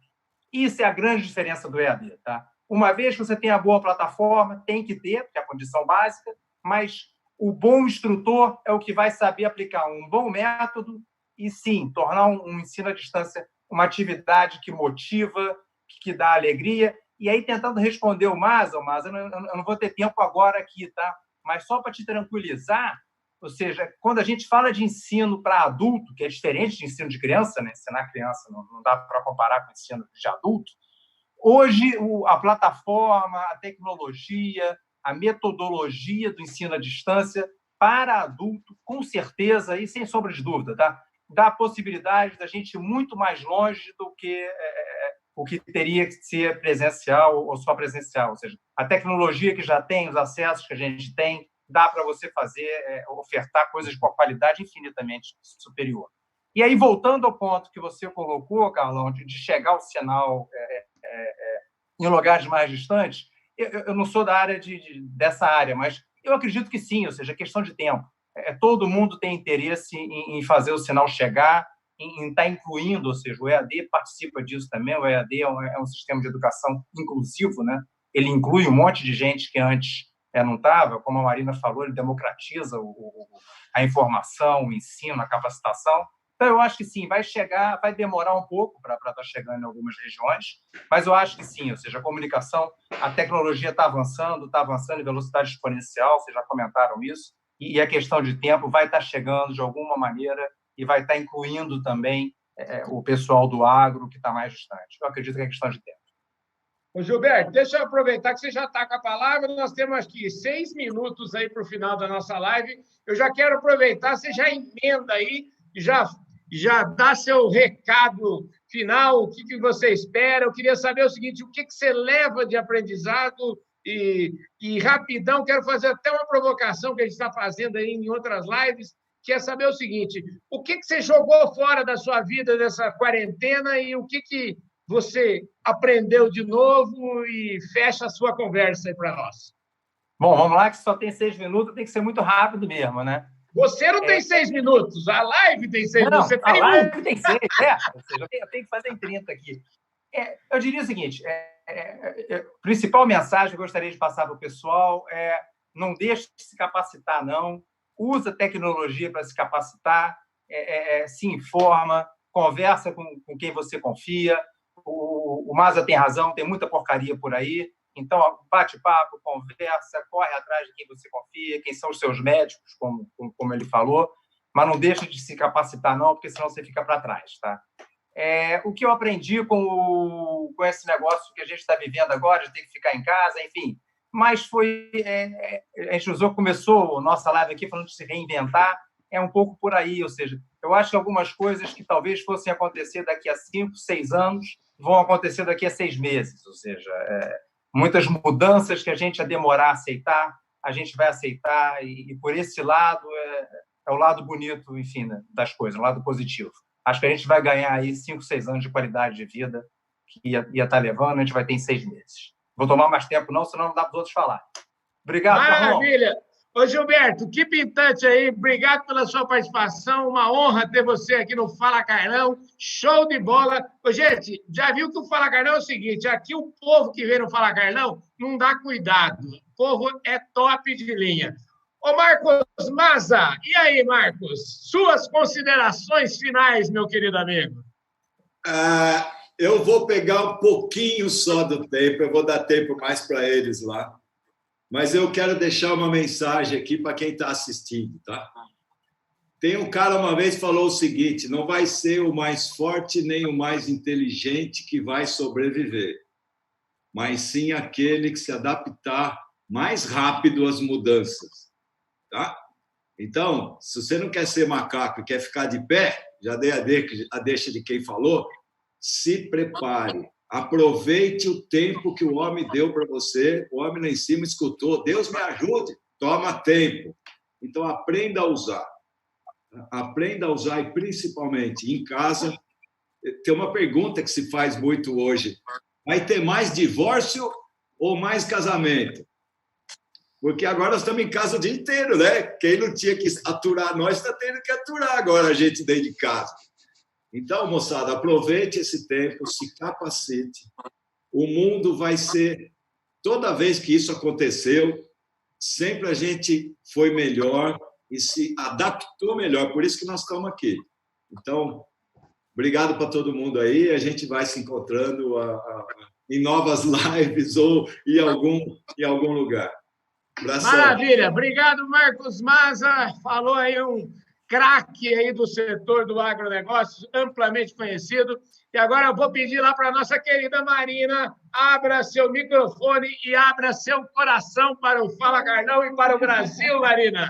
Isso é a grande diferença do EAD. Tá? Uma vez que você tem a boa plataforma, tem que ter, porque é a condição básica, mas o bom instrutor é o que vai saber aplicar um bom método e, sim, tornar um ensino à distância uma atividade que motiva, que dá alegria. E aí, tentando responder o Maza, eu não vou ter tempo agora aqui, tá? Mas só para te tranquilizar, ou seja, quando a gente fala de ensino para adulto, que é diferente de ensino de criança, né? Ensinar criança não dá para comparar com ensino de adulto, hoje a plataforma, a tecnologia, a metodologia do ensino à distância para adulto, com certeza, e sem sombra de dúvida, tá? Dá a possibilidade da gente ir muito mais longe do que o que teria que ser presencial ou só presencial. Ou seja, a tecnologia que já tem, os acessos que a gente tem, dá para você fazer, ofertar coisas com a qualidade infinitamente superior. E aí, voltando ao ponto que você colocou, Carlão, de chegar ao sinal em lugares mais distantes, eu não sou da área dessa área, mas eu acredito que sim, ou seja, é questão de tempo. Todo mundo tem interesse em fazer o sinal chegar, em estar incluindo, ou seja, o EAD participa disso também. O EAD é um sistema de educação inclusivo, né? Ele inclui um monte de gente que antes não estava, como a Marina falou, ele democratiza a informação, o ensino, a capacitação. Então, eu acho que sim, vai demorar um pouco para estar chegando em algumas regiões, mas eu acho que sim, ou seja, a comunicação, a tecnologia está avançando em velocidade exponencial, vocês já comentaram isso. e a questão de tempo vai estar chegando de alguma maneira e vai estar incluindo também o pessoal do agro que está mais distante. Eu acredito que é questão de tempo. Ô, Gilberto, deixa eu aproveitar que você já está com a palavra. Nós temos aqui 6 minutos aí para o final da nossa live. Eu já quero aproveitar, você já emenda aí, já dá seu recado final, o que você espera. Eu queria saber o seguinte, o que você leva de aprendizado e rapidão, quero fazer até uma provocação que a gente está fazendo aí em outras lives, que é saber o seguinte, o que você jogou fora da sua vida nessa quarentena e o que você aprendeu de novo e fecha a sua conversa aí para nós. Bom, vamos lá, que só tem 6 minutos, tem que ser muito rápido mesmo, né? Você não tem 6 minutos, a live tem 6 minutos, você tem a live tem 6, ou seja, eu tenho que fazer em 30 aqui. Eu diria o seguinte, a principal mensagem que eu gostaria de passar para o pessoal é não deixe de se capacitar, não. Usa tecnologia para se capacitar, se informa, conversa com quem você confia. O Maza tem razão, tem muita porcaria por aí. Então, bate papo, conversa, corre atrás de quem você confia, quem são os seus médicos, como ele falou, mas não deixa de se capacitar, não, porque senão você fica para trás, tá? O que eu aprendi com esse negócio que a gente está vivendo agora, de ter que ficar em casa, enfim, mas foi... a gente começou a nossa live aqui falando de se reinventar, é um pouco por aí, ou seja, eu acho que algumas coisas que talvez fossem acontecer daqui a 5, 6 anos vão acontecer daqui a 6 meses, ou seja, muitas mudanças que a gente ia demorar a aceitar, a gente vai aceitar, e por esse lado é o lado bonito, enfim, né, das coisas, o lado positivo. Acho que a gente vai ganhar aí 5, 6 anos de qualidade de vida que ia estar levando, a gente vai ter em 6 meses. Vou tomar mais tempo não, senão não dá para os outros falar. Obrigado, Maravilha! Carlão. Ô, Gilberto, que pintante aí, obrigado pela sua participação, uma honra ter você aqui no Fala Carlão, show de bola. Ô, gente, já viu que o Fala Carlão é o seguinte, aqui o povo que vem no Fala Carlão não dá cuidado, o povo é top de linha. Ô, Marcos Maza, e aí, Marcos, suas considerações finais, meu querido amigo? Eu vou pegar um pouquinho só do tempo, eu vou dar tempo mais para eles lá. Mas eu quero deixar uma mensagem aqui para quem está assistindo, tá? Tem um cara uma vez falou o seguinte, não vai ser o mais forte nem o mais inteligente que vai sobreviver, mas sim aquele que se adaptar mais rápido às mudanças, tá? Então, se você não quer ser macaco e quer ficar de pé, já dei a deixa de quem falou, se prepare. Aproveite o tempo que o homem deu para você. O homem lá em cima escutou. Deus me ajude. Toma tempo. Então, aprenda a usar. Aprenda a usar e, principalmente, em casa. Tem uma pergunta que se faz muito hoje. Vai ter mais divórcio ou mais casamento? Porque agora nós estamos em casa o dia inteiro, né? Quem não tinha que aturar nós está tendo que aturar agora a gente dentro de casa. Então, moçada, aproveite esse tempo, se capacite. O mundo vai ser... Toda vez que isso aconteceu, sempre a gente foi melhor e se adaptou melhor. Por isso que nós estamos aqui. Então, obrigado para todo mundo aí. A gente vai se encontrando em novas lives ou em algum lugar. Abração. Maravilha. Obrigado, Marcos Maza. Falou aí um craque aí do setor do agronegócio, amplamente conhecido. E agora eu vou pedir lá para a nossa querida Marina, abra seu microfone e abra seu coração para o Fala Carlão e para o Brasil, Marina.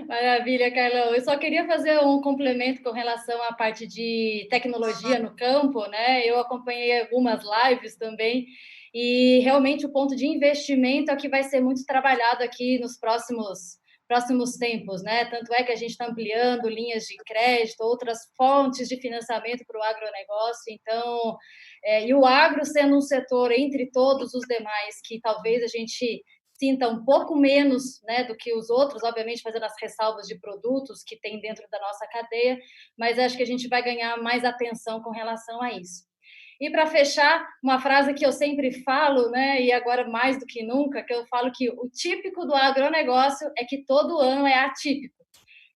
Maravilha, Carlão. Eu só queria fazer um complemento com relação à parte de tecnologia no campo, né? Eu acompanhei algumas lives também, e realmente o ponto de investimento é o que vai ser muito trabalhado aqui nos próximos tempos, né? Tanto é que a gente está ampliando linhas de crédito, outras fontes de financiamento para o agronegócio. Então, e o agro sendo um setor entre todos os demais que talvez a gente sinta um pouco menos, né, do que os outros, obviamente fazendo as ressalvas de produtos que tem dentro da nossa cadeia, mas acho que a gente vai ganhar mais atenção com relação a isso. E para fechar, uma frase que eu sempre falo, né, e agora mais do que nunca, que eu falo que o típico do agronegócio é que todo ano é atípico.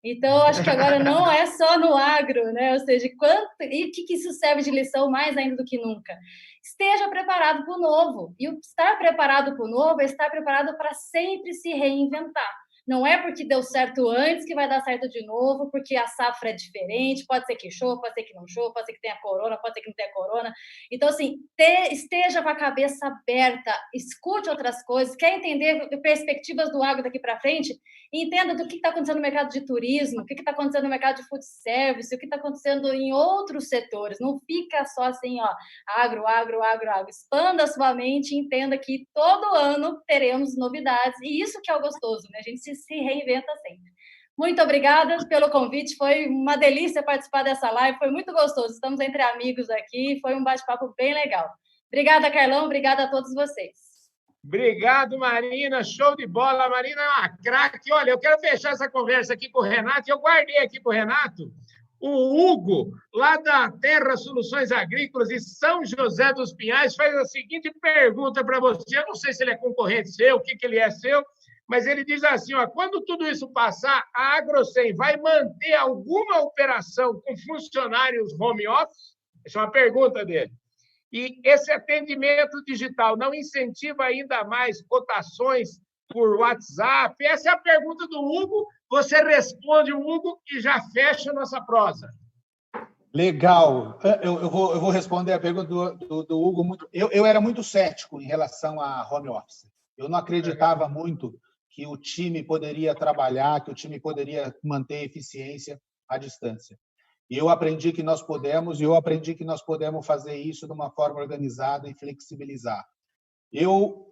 Então, acho que agora não é só no agro, né? Ou seja, e o que isso serve de lição mais ainda do que nunca? Esteja preparado para o novo. E o estar preparado para o novo é estar preparado para sempre se reinventar. Não é porque deu certo antes que vai dar certo de novo, porque a safra é diferente, pode ser que chova, pode ser que não chova, pode ser que tenha corona, pode ser que não tenha corona. Então, assim, esteja com a cabeça aberta, escute outras coisas, quer entender perspectivas do agro daqui para frente, entenda do que está acontecendo no mercado de turismo, o que está acontecendo no mercado de food service, o que está acontecendo em outros setores. Não fica só assim, ó, agro. Expanda a sua mente e entenda que todo ano teremos novidades, e isso que é o gostoso, né? A gente se reinventa sempre. Muito obrigada pelo convite, foi uma delícia participar dessa live, foi muito gostoso, estamos entre amigos aqui, foi um bate-papo bem legal. Obrigada, Carlão, obrigada a todos vocês. Obrigado, Marina, show de bola, Marina é uma craque. Olha, eu quero fechar essa conversa aqui com o Renato, e eu guardei aqui para o Renato o Hugo, lá da Terra Soluções Agrícolas de São José dos Pinhais, faz a seguinte pergunta para você, eu não sei se ele é concorrente seu, o que ele é seu, mas ele diz assim, ó, quando tudo isso passar, a AgroSem vai manter alguma operação com funcionários home office? Essa é uma pergunta dele. E esse atendimento digital não incentiva ainda mais cotações por WhatsApp? Essa é a pergunta do Hugo. Você responde o Hugo e já fecha a nossa prosa. Legal. Eu vou responder a pergunta do Hugo. Eu era muito cético em relação a home office. Eu não acreditava muito que o time poderia trabalhar, que o time poderia manter eficiência à distância. E eu aprendi que nós podemos fazer isso de uma forma organizada e flexibilizar. Eu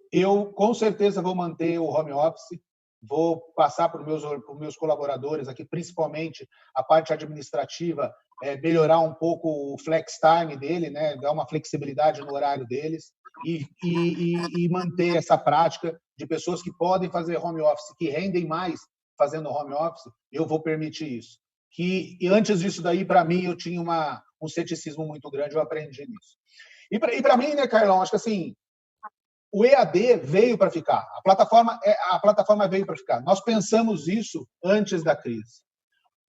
com certeza vou manter o home office, vou passar para os meus colaboradores aqui, principalmente a parte administrativa, melhorar um pouco o flex time dele, né? Dar uma flexibilidade no horário deles e manter essa prática de pessoas que podem fazer home office, que rendem mais fazendo home office, eu vou permitir isso. E antes disso daí, para mim, eu tinha um ceticismo muito grande, eu aprendi nisso. E para mim, né, Carlão, acho que assim, o EAD veio para ficar, a plataforma veio para ficar. Nós pensamos isso antes da crise.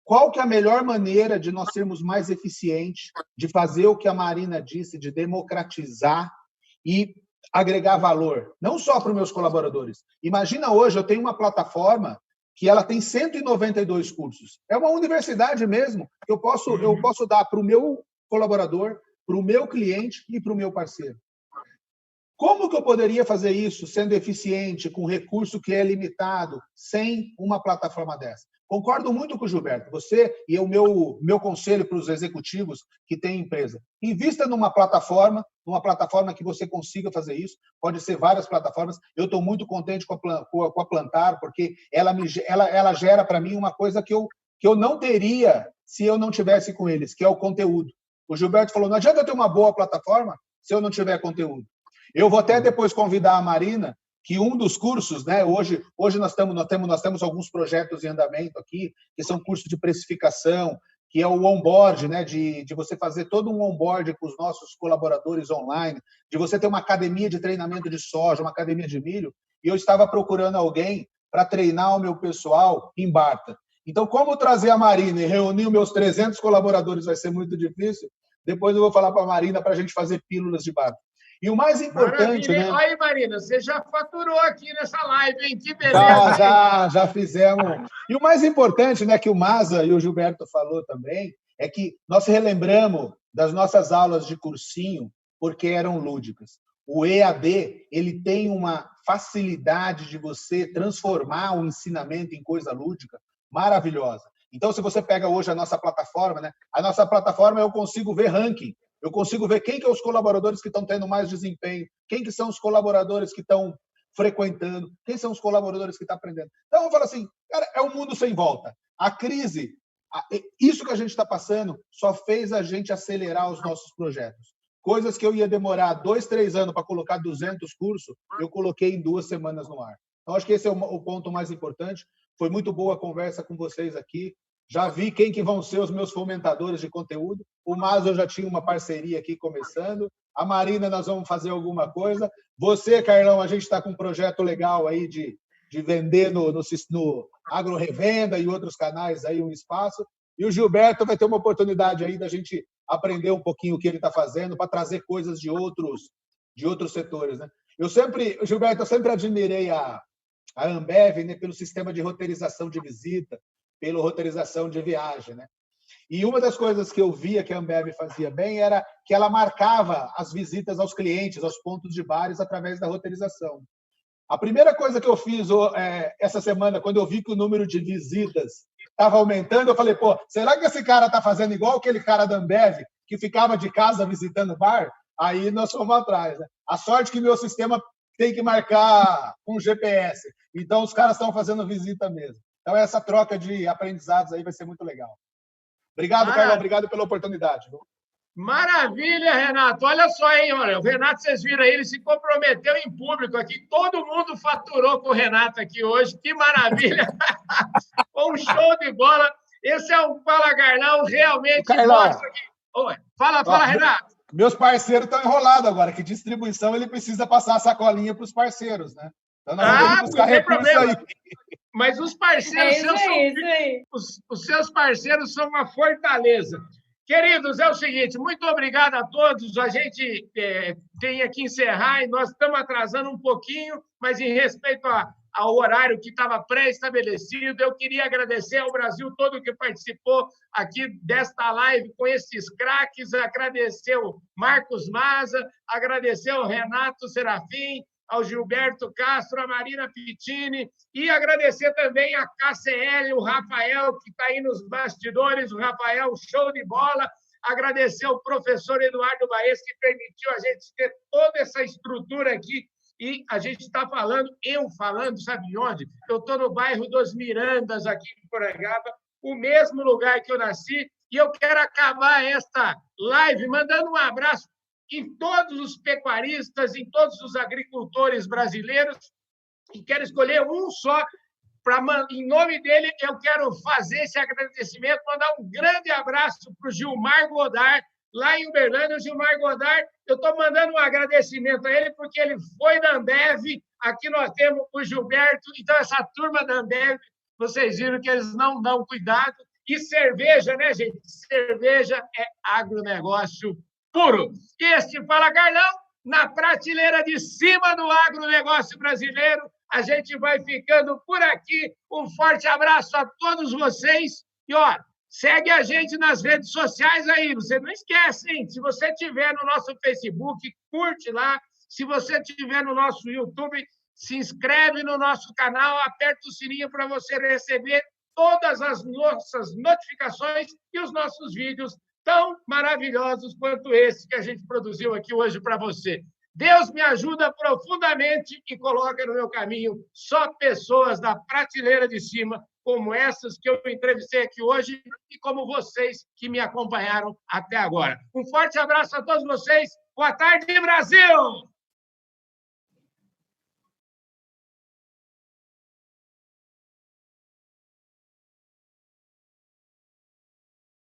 Qual que é a melhor maneira de nós sermos mais eficientes, de fazer o que a Marina disse, de democratizar e agregar valor, não só para os meus colaboradores. Imagina hoje, eu tenho uma plataforma que ela tem 192 cursos. É uma universidade mesmo, que eu posso dar para o meu colaborador, para o meu cliente e para o meu parceiro. Como que eu poderia fazer isso sendo eficiente, com recurso que é limitado, sem uma plataforma dessa? Concordo muito com o Gilberto. Você e o meu conselho para os executivos que têm empresa. Invista numa plataforma que você consiga fazer isso. Pode ser várias plataformas. Eu estou muito contente com a Plantar, porque ela gera para mim uma coisa que eu não teria se eu não tivesse com eles, que é o conteúdo. O Gilberto falou, não adianta eu ter uma boa plataforma se eu não tiver conteúdo. Eu vou até depois convidar a Marina, que um dos cursos, né, hoje nós temos alguns projetos em andamento aqui, que são cursos de precificação, que é o onboard, né, de você fazer todo um onboard com os nossos colaboradores online, de você ter uma academia de treinamento de soja, uma academia de milho, e eu estava procurando alguém para treinar o meu pessoal em Barta. Então, como trazer a Marina e reunir os meus 300 colaboradores vai ser muito difícil, depois eu vou falar para a Marina para a gente fazer pílulas de Barta. E o mais importante, maravilha, né? Aí, Marina, você já faturou aqui nessa live, hein? Que beleza! Já fizemos. E o mais importante, né, que o Maza e o Gilberto falou também, é que nós relembramos das nossas aulas de cursinho porque eram lúdicas. O EAD, ele tem uma facilidade de você transformar o ensinamento em coisa lúdica maravilhosa. Então, se você pega hoje a nossa plataforma, né? A nossa plataforma eu consigo ver ranking. Eu consigo ver quem que é os colaboradores que estão tendo mais desempenho, quem que são os colaboradores que estão frequentando, quem são os colaboradores que estão aprendendo. Então, eu falo assim, cara, é um mundo sem volta. A crise, isso que a gente está passando, só fez a gente acelerar os nossos projetos. Coisas que eu ia demorar 2, 3 anos para colocar 200 cursos, eu coloquei em 2 semanas no ar. Então, acho que esse é o ponto mais importante. Foi muito boa a conversa com vocês aqui. Já vi quem que vão ser os meus fomentadores de conteúdo. O Mazo eu já tinha uma parceria aqui começando. A Marina, nós vamos fazer alguma coisa. Você, Carlão, a gente está com um projeto legal aí de vender no Agro Revenda e outros canais aí um espaço. E o Gilberto vai ter uma oportunidade aí da gente aprender um pouquinho o que ele está fazendo para trazer coisas de outros setores, né? Gilberto, eu sempre admirei a a Ambev, né, pelo sistema de roteirização de visita, pela roteirização de viagem, né? E uma das coisas que eu via que a Ambev fazia bem era que ela marcava as visitas aos clientes, aos pontos de bares, através da roteirização. A primeira coisa que eu fiz essa semana, quando eu vi que o número de visitas estava aumentando, eu falei, pô, será que esse cara está fazendo igual aquele cara da Ambev, que ficava de casa visitando o bar? Aí nós fomos atrás, né? A sorte que meu sistema tem que marcar com GPS. Então, os caras estão fazendo visita mesmo. Então, essa troca de aprendizados aí vai ser muito legal. Obrigado, Carlão. Obrigado pela oportunidade. Maravilha, Renato. Olha só, hein? Olha, o Renato, vocês viram aí, ele se comprometeu em público aqui. Todo mundo faturou com o Renato aqui hoje. Que maravilha! Um show de bola. Esse é um Fala Carlão, realmente. Carlão. Fala, Renato. Meus parceiros estão enrolados agora, que distribuição ele precisa passar a sacolinha para os parceiros, né? Então, nós vamos buscar recursos aí. Mas os parceiros os seus parceiros são uma fortaleza. Queridos, é o seguinte, muito obrigado a todos. A gente tem que encerrar e nós estamos atrasando um pouquinho, mas em respeito ao horário que estava pré-estabelecido, eu queria agradecer ao Brasil todo que participou aqui desta live com esses craques, agradecer o Marcos Maza, agradecer ao Renato Serafim, ao Gilberto Castro, a Marina Pittini, e agradecer também a KCL, o Rafael, que está aí nos bastidores, o Rafael, show de bola, agradecer ao professor Eduardo Baez, que permitiu a gente ter toda essa estrutura aqui, e a gente está falando, sabe de onde? Eu estou no bairro dos Mirandas, aqui em Porangaba, o mesmo lugar que eu nasci, e eu quero acabar esta live mandando um abraço em todos os pecuaristas, em todos os agricultores brasileiros, e quero escolher um só, em nome dele, eu quero fazer esse agradecimento, mandar um grande abraço para o Gilmar Godard, lá em Uberlândia. O Gilmar Godard, eu estou mandando um agradecimento a ele, porque ele foi da Ambev, aqui nós temos o Gilberto, então essa turma da Ambev, vocês viram que eles não dão cuidado, e cerveja, né, gente? Cerveja é agronegócio puro. Este Fala Carlão, na prateleira de cima do agronegócio brasileiro. A gente vai ficando por aqui. Um forte abraço a todos vocês. E, segue a gente nas redes sociais aí. Você não esquece, hein? Se você estiver no nosso Facebook, curte lá. Se você estiver no nosso YouTube, se inscreve no nosso canal, aperta o sininho para você receber todas as nossas notificações e os nossos vídeos tão maravilhosos quanto esse que a gente produziu aqui hoje para você. Deus me ajuda profundamente e coloca no meu caminho só pessoas da prateleira de cima, como essas que eu entrevistei aqui hoje e como vocês que me acompanharam até agora. Um forte abraço a todos vocês. Boa tarde, Brasil!